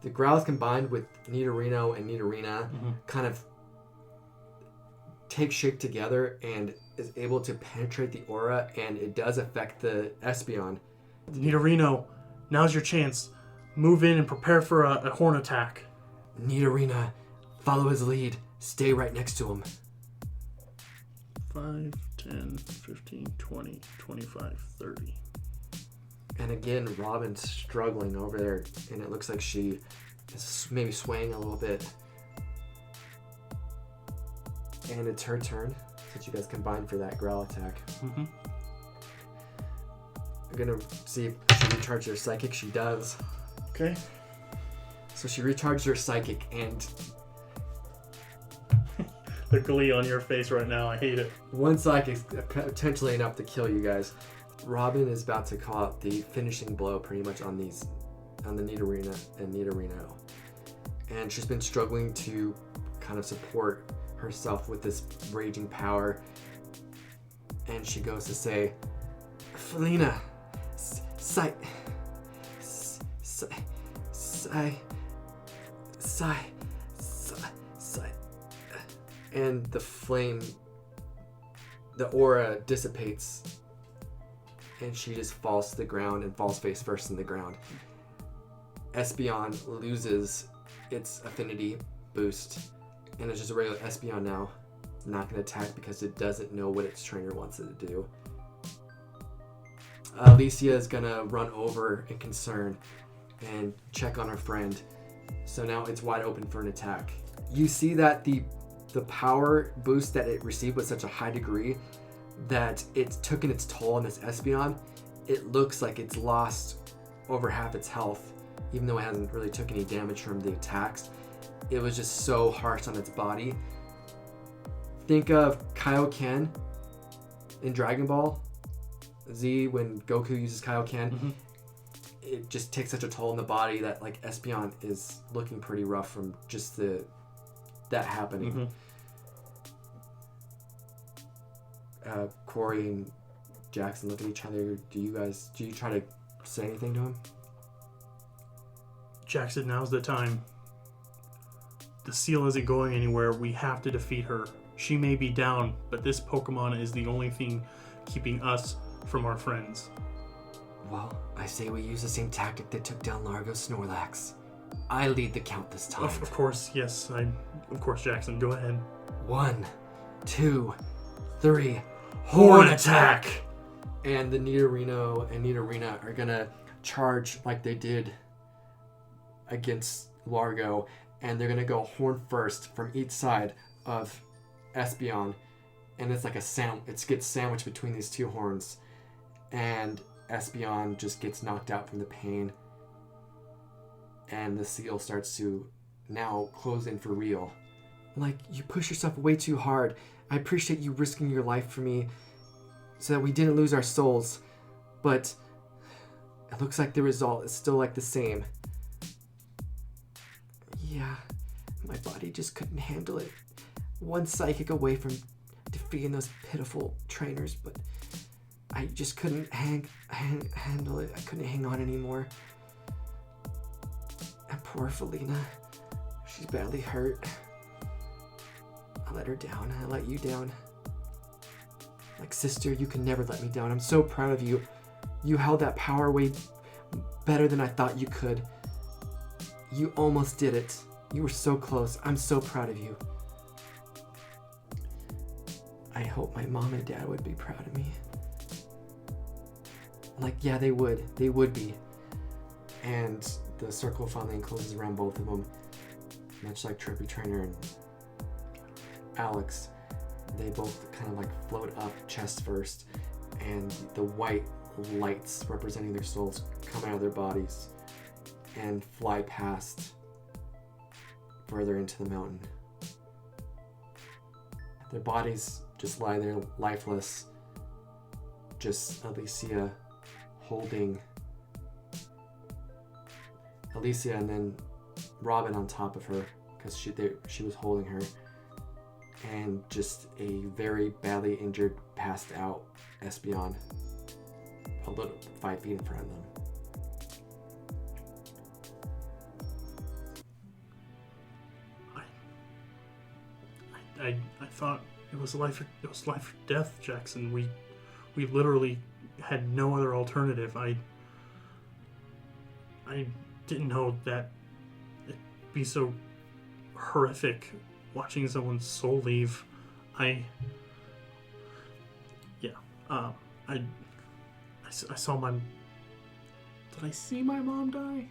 The growls combined with Nidorino and Nidorina kind of take shape together and is able to penetrate the aura, and it does affect the Espeon. Nidorino, now's your chance. Move in and prepare for a horn attack. Nidorina, follow his lead. Stay right next to him. 5, 10, 15, 20, 25, 30. And again, Robin's struggling over there, and it looks like she is maybe swaying a little bit. And it's her turn, since you guys combined for that growl attack. Mm-hmm. I'm gonna see if she recharges her psychic. She does. Okay. So she recharges her psychic, and The glee on your face right now, I hate it. one psychic is potentially enough to kill you guys. Robin is about to call out the finishing blow pretty much on the Nidorina and Nidorino. And she's been struggling to kind of support herself with this raging power. And she goes to say, Felina, and the flame, the aura dissipates, and she just falls to the ground and falls face first in the ground. Espeon loses its affinity boost, and it's just a regular Espeon now. Not going to attack because it doesn't know what its trainer wants it to do. Alicia is going to run over in concern and check on her friend. So now it's wide open for an attack. You see that the power boost that it received was such a high degree that it's taken its toll on this Espeon. It looks like it's lost over half its health, even though it hasn't really took any damage from the attacks. It was just so harsh on its body. Think of Kaioken in Dragon Ball Z when Goku uses Kaioken. Mm-hmm. It just takes such a toll on the body that like Espeon is looking pretty rough from just that happening. Mm-hmm. Kory and Jackson look at each other. Do you try to say anything to him? Jackson, now's the time. The seal isn't going anywhere. We have to defeat her. She may be down, but this Pokemon is the only thing keeping us from our friends. Well, I say we use the same tactic that took down Largo Snorlax. I lead the count this time. Of course, yes. Of course, Jackson. Go ahead. 1, 2, 3. Horn attack! And the Nidorino and Nidorina are gonna charge like they did against Largo, and they're gonna go horn first from each side of Espeon, and it's like it gets sandwiched between these two horns, and Espeon just gets knocked out from the pain, and the seal starts to now close in for real. Like, you push yourself way too hard. I appreciate you risking your life for me so that we didn't lose our souls, but it looks like the result is still like the same. Yeah, my body just couldn't handle it. One psychic away from defeating those pitiful trainers, but I just couldn't handle it. I couldn't hang on anymore. And poor Felina, she's badly hurt. I let her down. I let you down. Like, sister, you can never let me down. I'm so proud of you. You held that power way better than I thought you could. You almost did it. You were so close. I'm so proud of you. I hope my mom and dad would be proud of me. Like, yeah, they would. They would be. And the circle finally encloses around both of them. Much like Trippy Trainer and Alex. They both kind of like float up chest first, and the white lights representing their souls come out of their bodies and fly past further into the mountain. Their bodies just lie there lifeless, just Alicia holding Alicia and then Robin on top of her because she was holding her, and just a very badly injured, passed out Espeon a little 5 feet in front of them. I thought it was life or death, Jackson. We literally had no other alternative. I didn't know that it'd be so horrific watching someone's soul leave. I saw my... Did I see my mom die?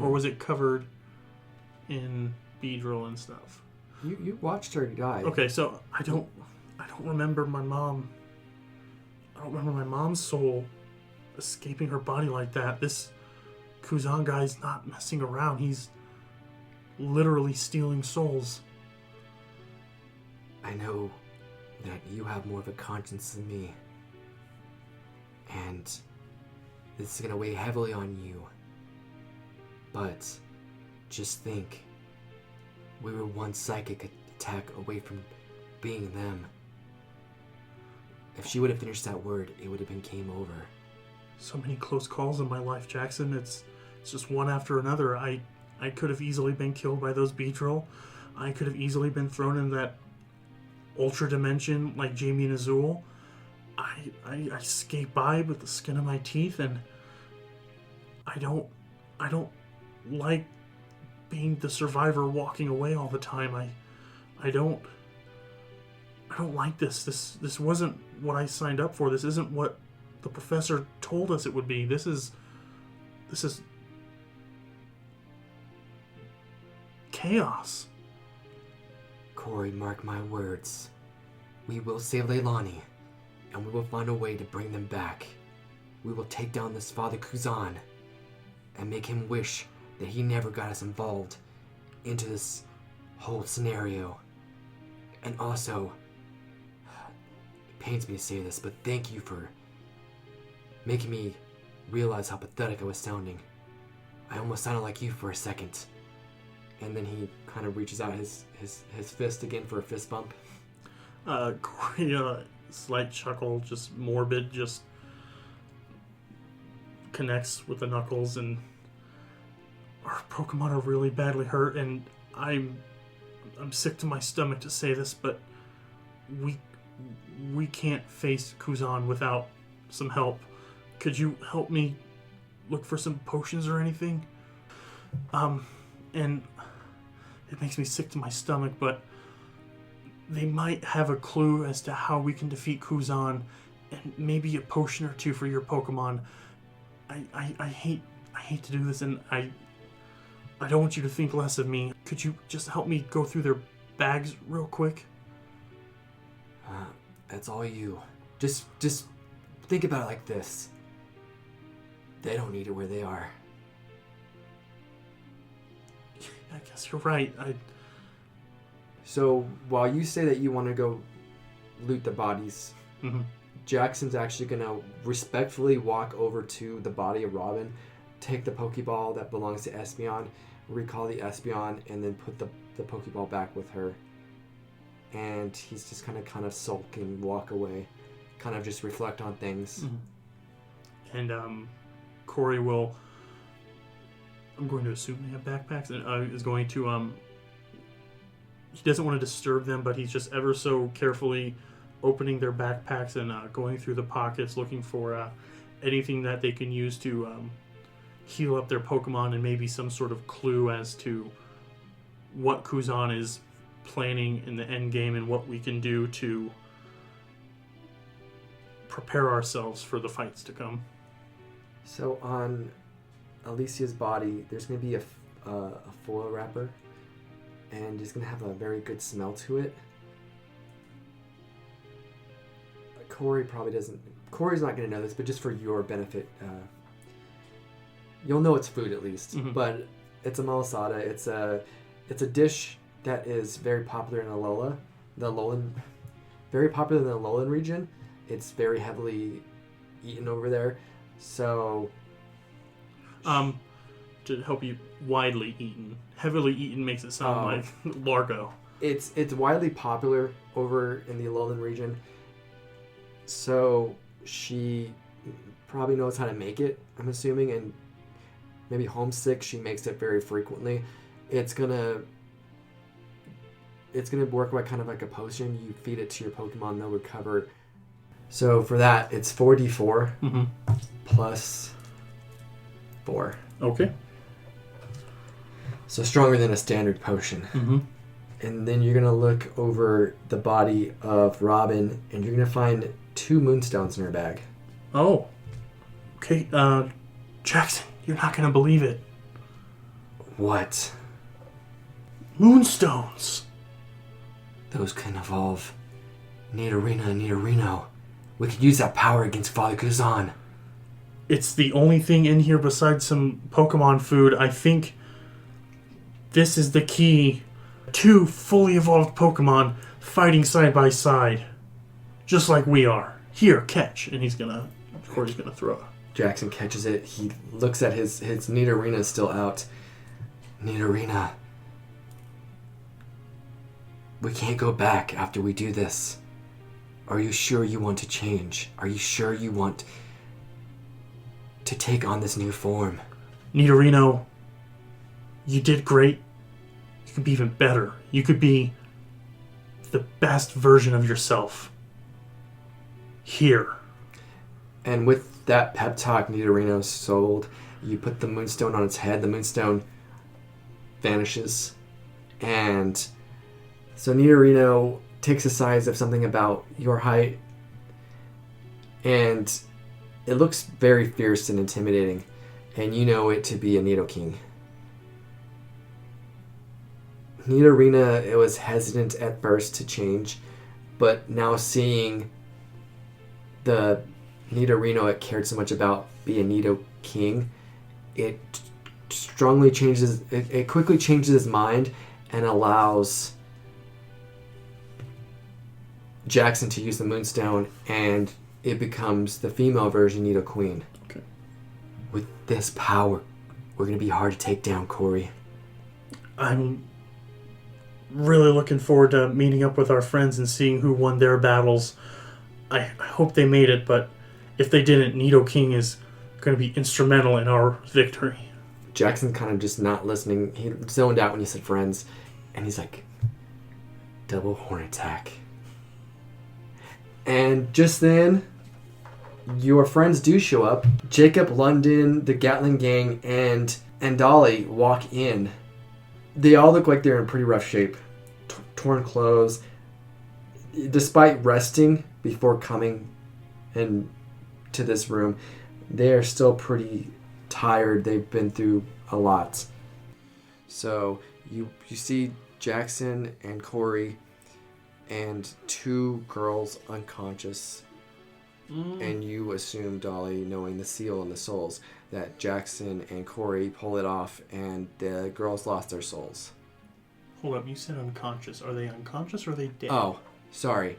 Or was it covered in Beedrill and stuff? You watched her die. Okay, so I don't remember my mom. I don't remember my mom's soul escaping her body like that. This Kuzan guy's not messing around. He's literally stealing souls. I know that you have more of a conscience than me. And this is going to weigh heavily on you. But just think, we were one psychic attack away from being them. If she would have finished that word, it would have been game over. So many close calls in my life, Jackson. It's just one after another. I could have easily been killed by those Beedrill. I could have easily been thrown in that ultra dimension like Jamie and Azul. I skate by with the skin of my teeth, and I don't like being the survivor walking away all the time. I don't like this. This wasn't what I signed up for. This isn't what the professor told us it would be. This is chaos. Kory, mark my words. We will save Leilani, and we will find a way to bring them back. We will take down this Father Kuzan and make him wish that he never got us involved into this whole scenario. And also, it pains me to say this, but thank you for making me realize how pathetic I was sounding. I almost sounded like you for a second. And then he kind of reaches out his fist again for a fist bump. Kory, slight chuckle, just morbid, just connects with the knuckles, and our Pokemon are really badly hurt, and I'm sick to my stomach to say this, but we can't face Kuzan without some help. Could you help me look for some potions or anything? And it makes me sick to my stomach, but they might have a clue as to how we can defeat Kuzan, and maybe a potion or two for your Pokemon. I hate to do this, and I don't want you to think less of me. Could you just help me go through their bags real quick? That's all you. Just think about it like this. They don't need it where they are. I guess you're right. So while you say that you want to go loot the bodies, Jackson's actually going to respectfully walk over to the body of Robin, take the Pokeball that belongs to Espeon, recall the Espeon, and then put the Pokeball back with her. And he's just kind of sulk and walk away, kind of just reflect on things. And Kory will, I'm going to assume they have backpacks, and is going to, he doesn't want to disturb them, but he's just ever so carefully opening their backpacks and going through the pockets, looking for anything that they can use to heal up their Pokemon, and maybe some sort of clue as to what Kuzan is planning in the end game and what we can do to prepare ourselves for the fights to come. So on Alicia's body, there's going to be a foil wrapper, and it's going to have a very good smell to it. Kory probably doesn't. Kory's not going to know this, but just for your benefit, you'll know it's food at least. But it's a malasada. It's a dish that is very popular in very popular in the Alolan region. It's very heavily eaten over there. So, to help you, widely eaten. Heavily eaten makes it sound like Largo. It's widely popular over in the Alolan region. So she probably knows how to make it, I'm assuming, and maybe homesick, she makes it very frequently. It's gonna work like kind of like a potion. You feed it to your Pokemon, they'll recover. So for that, it's 4d4 plus 4. Okay. So stronger than a standard potion. And then you're gonna look over the body of Robin, and you're gonna find 2 moonstones in her bag. Oh. Okay, Jackson, you're not gonna believe it. What? Moonstones! Those can evolve. Nidorina and Nidorino. We could use that power against Father Kuzan. It's the only thing in here besides some Pokemon food. I think this is the key. 2 fully evolved Pokemon fighting side by side. Just like we are. Here, catch. And Kory's gonna throw. Jackson catches it. He looks at his Nidorina still out. Nidorina. We can't go back after we do this. Are you sure you want to change? Are you sure you want to take on this new form? Nidorino, you did great. You could be even better. You could be the best version of yourself. Here. And with that pep talk Nidorino's sold, you put the moonstone on its head. The moonstone vanishes. And so Nidorino takes the size of something about your height. And it looks very fierce and intimidating. And you know it to be a Nidoking. Nidorina, it was hesitant at first to change, but now seeing the Nidorino it cared so much about being Nidoking, it strongly changes, it quickly changes his mind and allows Jackson to use the Moonstone, and it becomes the female version Nidoqueen. Okay. With this power, we're going to be hard to take down, Kory. I'm really looking forward to meeting up with our friends and seeing who won their battles. I hope they made it, but if they didn't, Nidoking is going to be instrumental in our victory. Jackson kind of just not listening. He zoned out when you said friends, and he's like, double horn attack. And just then, your friends do show up. Jacob, London, the Gatling gang, and Dolly walk in. They all look like they're in pretty rough shape. Torn clothes. Despite resting before coming in to this room, they are still pretty tired. They've been through a lot. So you see Jackson and Kory and 2 girls unconscious. And you assume, Dolly, knowing the seal and the souls, that Jackson and Kory pull it off and the girls lost their souls. Hold up, you said unconscious. Are they unconscious or are they dead? Oh, sorry.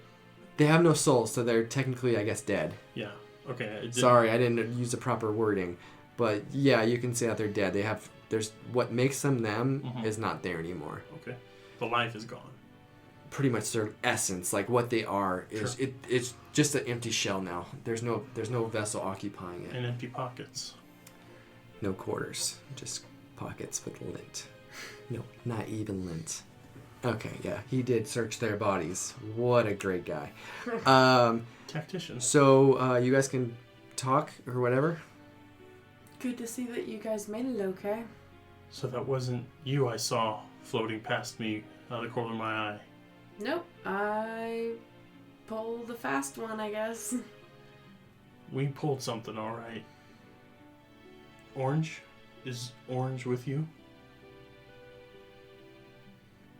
They have no souls, so they're technically, I guess, dead. Yeah, okay. Sorry, I didn't use the proper wording. But yeah, you can say that they're dead. There's what makes them is not there anymore. Okay. The life is gone. Pretty much their essence, like what they are, is Sure. it's just an empty shell now. There's no vessel occupying it. And empty pockets. No quarters, just pockets with lint. No, not even lint. Okay, yeah, he did search their bodies. What a great guy. Tactician. So you guys can talk or whatever. Good to see that you guys made it okay. So that wasn't you I saw floating past me out of the corner of my eye. Nope, I pulled the fast one, I guess. We pulled something, alright. Orange? Is Orange with you?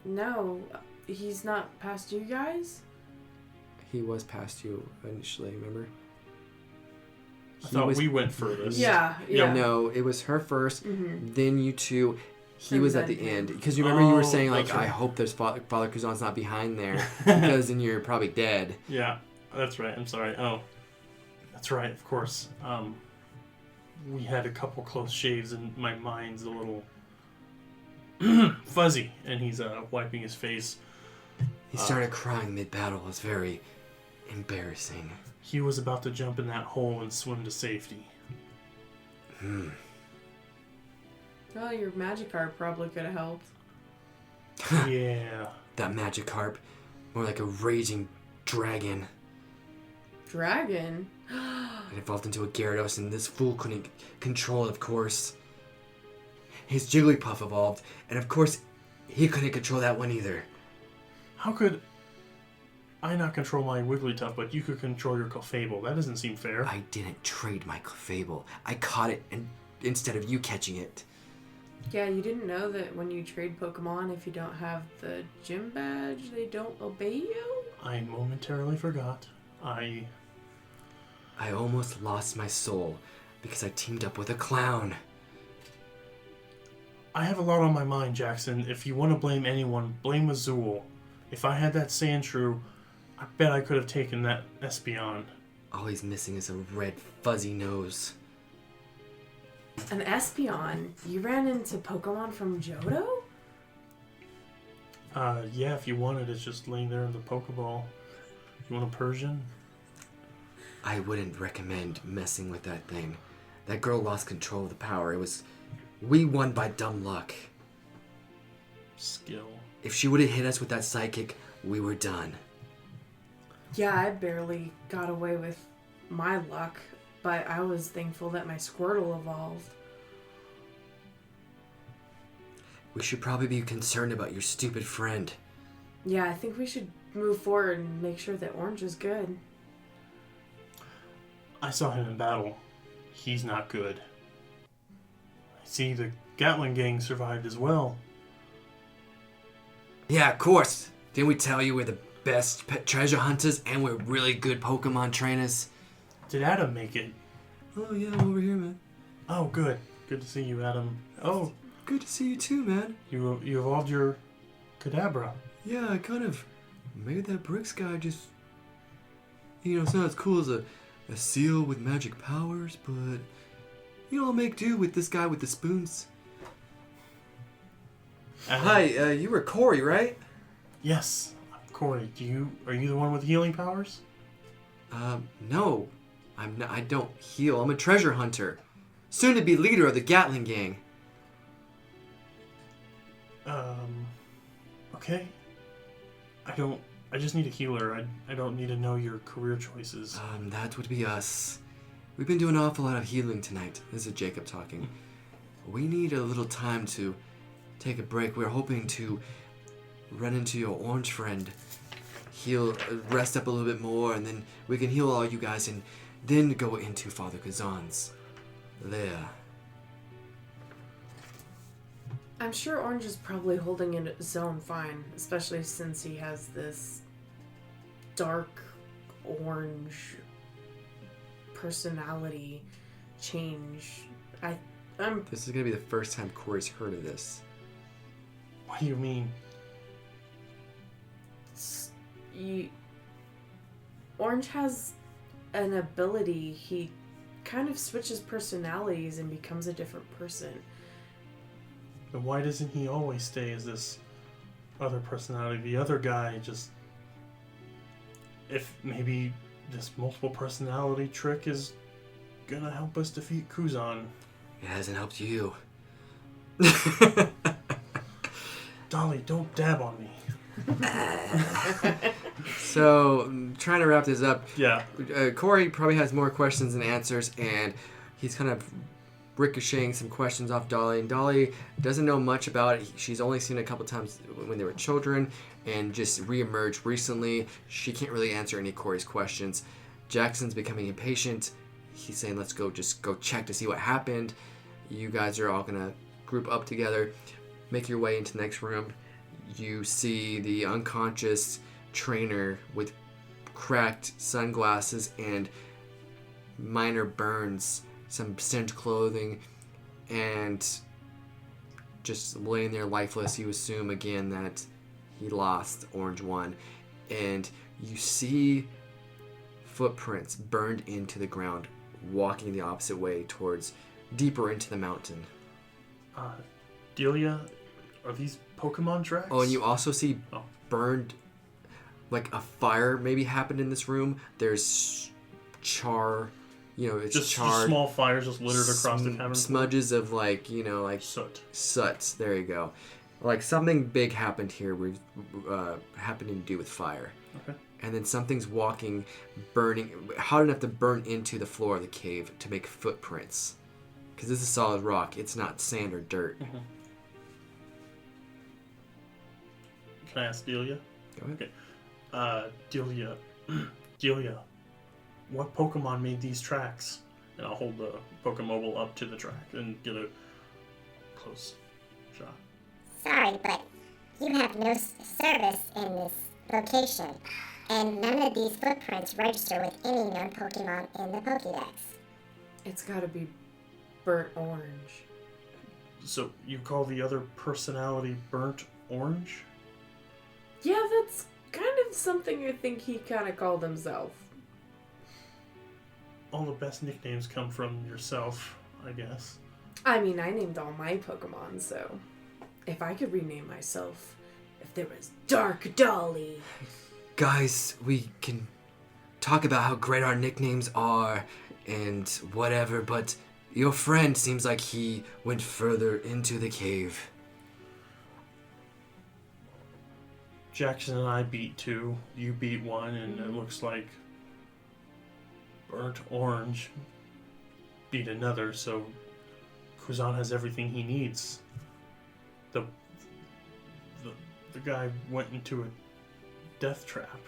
No, he's not past you guys? He was past you initially, remember? I thought we went furthest. Yeah. No, it was her first, then you two. He was at the end. Because you remember you were saying, like, right. I hope there's Father Kuzan's not behind there. Because then you're probably dead. Yeah, that's right. I'm sorry. Oh, that's right, of course. We had a couple close shaves and my mind's a little fuzzy. And he's wiping his face. He started crying mid-battle. It was very embarrassing. He was about to jump in that hole and swim to safety. Well, your Magikarp probably could have helped. Yeah. That Magikarp. More like a raging dragon. Dragon? It evolved into a Gyarados, and this fool couldn't control it, of course. His Jigglypuff evolved, and of course, he couldn't control that one either. How could I not control my Wigglytuff, but you could control your Clefable. That doesn't seem fair. I didn't trade my Clefable. I caught it instead of you catching it. Yeah, you didn't know that when you trade Pokemon, if you don't have the gym badge, they don't obey you? I momentarily forgot. I almost lost my soul because I teamed up with a clown. I have a lot on my mind, Jackson. If you want to blame anyone, blame Azul. If I had that Sandshrew, I bet I could have taken that Espeon. All he's missing is a red fuzzy nose. An Espeon? You ran into Pokemon from Johto? Yeah, if you want it, it's just laying there in the Pokeball. You want a Persian? I wouldn't recommend messing with that thing. That girl lost control of the power. We won by dumb luck. Skill. If she would have hit us with that psychic, we were done. Yeah, I barely got away with my luck, but I was thankful that my Squirtle evolved. We should probably be concerned about your stupid friend. Yeah, I think we should move forward and make sure that Orange is good. I saw him in battle. He's not good. I see the Gatling gang survived as well. Yeah, of course. Didn't we tell you we're the best pet treasure hunters and we're really good Pokemon trainers? Did Adam make it? Oh yeah, I'm over here, man. Oh, good. Good to see you, Adam. Oh, Good to see you too, man. you evolved your Kadabra. Yeah, I kind of made that Bricks guy just... it's not as cool as a seal with magic powers, but... I'll make do with this guy with the spoons. Hi, you were Kory, right? Yes. Kory, are you the one with healing powers? No. I don't heal. I'm a treasure hunter. Soon to be leader of the Gatling gang. Okay. I just need a healer. I don't need to know your career choices. That would be us. We've been doing an awful lot of healing tonight. This is Jacob talking. We need a little time to take a break. We're hoping to run into your orange friend, rest up a little bit more, and then we can heal all you guys and then go into Father Kazan's lair. I'm sure Orange is probably holding his own fine, especially since he has this dark orange personality change. I'm This is going to be the first time Kory's heard of this. What do you mean? Orange has an ability. He kind of switches personalities and becomes a different person. But why doesn't he always stay as this other personality? The other guy just... If maybe this multiple personality trick is gonna help us defeat Kuzan. It hasn't helped you. Dolly, don't dab on me. So, trying to wrap this up. Yeah. Kory probably has more questions than answers, and he's kind of ricocheting some questions off Dolly. And Dolly doesn't know much about it. She's only seen it a couple times when they were children and just re-emerged recently. She can't really answer any of Kory's questions. Jackson's becoming impatient. He's saying, let's go check to see what happened. You guys are all going to group up together, make your way into the next room. You see the unconscious trainer with cracked sunglasses and minor burns, some singed clothing, and just laying there lifeless. You assume again that he lost Orange 1. And you see footprints burned into the ground, walking the opposite way towards deeper into the mountain. Delia, are these Pokemon tracks? Oh, and you also see burned, like a fire maybe happened in this room. There's char, it's just charred. Small fires just littered across the cavern. Smudges of like soot. There you go. Like something big happened here. Happened to do with fire. Okay. And then something's burning, hot enough to burn into the floor of the cave to make footprints. Because this is solid rock. It's not sand or dirt. Mm-hmm. Can I ask Delia? Go ahead. Okay. Delia, Delia, what Pokemon made these tracks? And I'll hold the Pokemobile up to the track and get a close shot. Sorry, but you have no service in this location, and none of these footprints register with any known Pokemon in the Pokédex. It's gotta be burnt orange. So you call the other personality Burnt Orange? Yeah, that's kind of something I think he kind of called himself. All the best nicknames come from yourself, I guess. I mean, I named all my Pokemon, so if I could rename myself, if there was Dark Dolly. Guys, we can talk about how great our nicknames are and whatever, but your friend seems like he went further into the cave. Jackson and I beat 2, you beat 1, and it looks like Burnt Orange beat another, so Kuzan has everything he needs. The guy went into a death trap.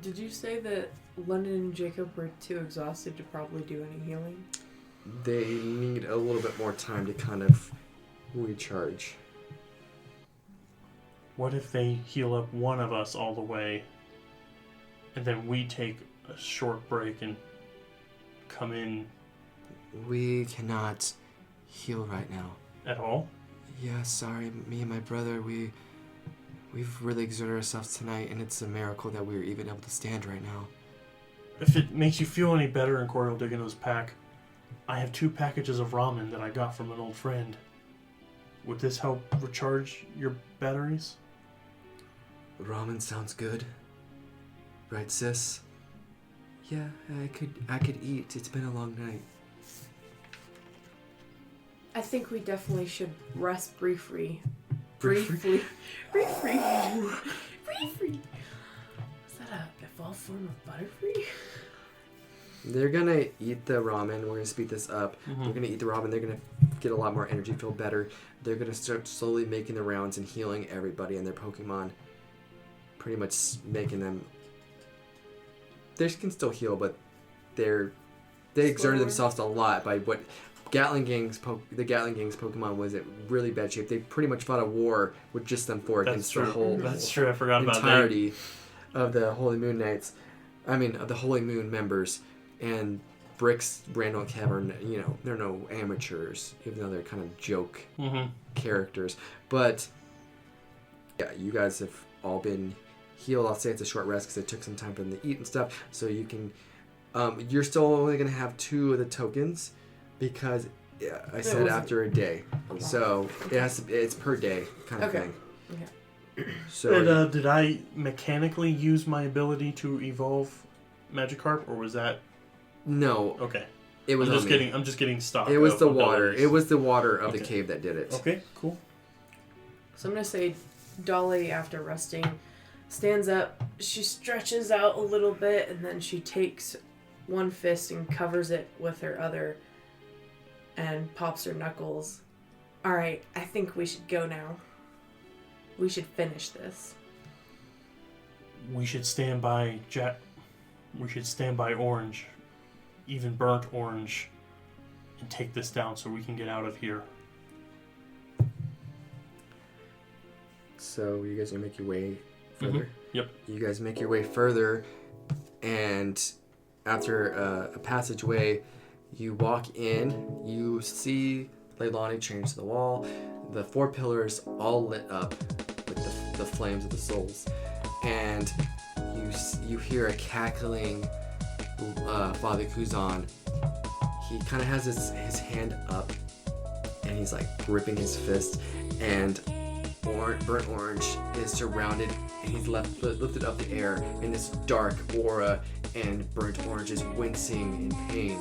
Did you say that London and Jacob were too exhausted to probably do any healing? They need a little bit more time to kind of recharge. What if they heal up one of us all the way, and then we take a short break and come in We cannot heal right now. at all? Yeah, sorry, me and my brother, we've really exerted ourselves tonight, and it's a miracle that we're even able to stand right now. If it makes you feel any better, and Kory will dig into his pack, I have 2 packages of ramen that I got from an old friend. Would this help recharge your batteries? Ramen sounds good. Right, sis? Yeah, I could eat. It's been a long night. I think we definitely should rest briefly. Briefly? Briefly. Is that a evolved form of Butterfree? They're gonna eat the ramen. We're gonna speed this up. Mhm. They're gonna eat the ramen. They're gonna get a lot more energy, feel better. They're gonna start slowly making the rounds and healing everybody and their Pokemon. Pretty much making them. They can still heal, but they exerted Slower. themselves a lot by what the Gatling Gang's Pokemon was in really bad shape. They pretty much fought a war with just them 4 That's against true. the whole That's true. I forgot about that. entirety of the Holy Moon Knights. I mean, of the Holy Moon members. And Bricks, Randall, and Kev are, they're no amateurs, even though they're kind of joke Mm-hmm. characters. But, yeah, you guys have all been healed. I'll say it's a short rest because it took some time for them to eat and stuff. So you can, you're still only going to have 2 of the tokens because I said wasn't after a day. a lot. So it's per day kind of Okay. thing. Okay. So And did I mechanically use my ability to evolve Magikarp, or was that no, okay? it was on me. I'm just getting stock. It was of the water. abilities. It was the water of the Okay. cave that did it. Okay, cool. So I'm gonna say Dolly, after resting, stands up. She stretches out a little bit, and then she takes one fist and covers it with her other, and pops her knuckles. All right, I think we should go now. We should finish this. We should stand by We should stand by Orange, even Burnt Orange, and take this down so we can get out of here. So you guys gonna make your way further? Yep. You guys make your way further, and after a passageway, you walk in. You see Leilani chained to the wall. The 4 pillars all lit up with the flames of the souls, and you hear a cackling Father Kuzan. He kind of has his hand up, and he's like gripping his fist, and Burnt Orange is surrounded, and he's lifted up the air in this dark aura, and Burnt Orange is wincing in pain.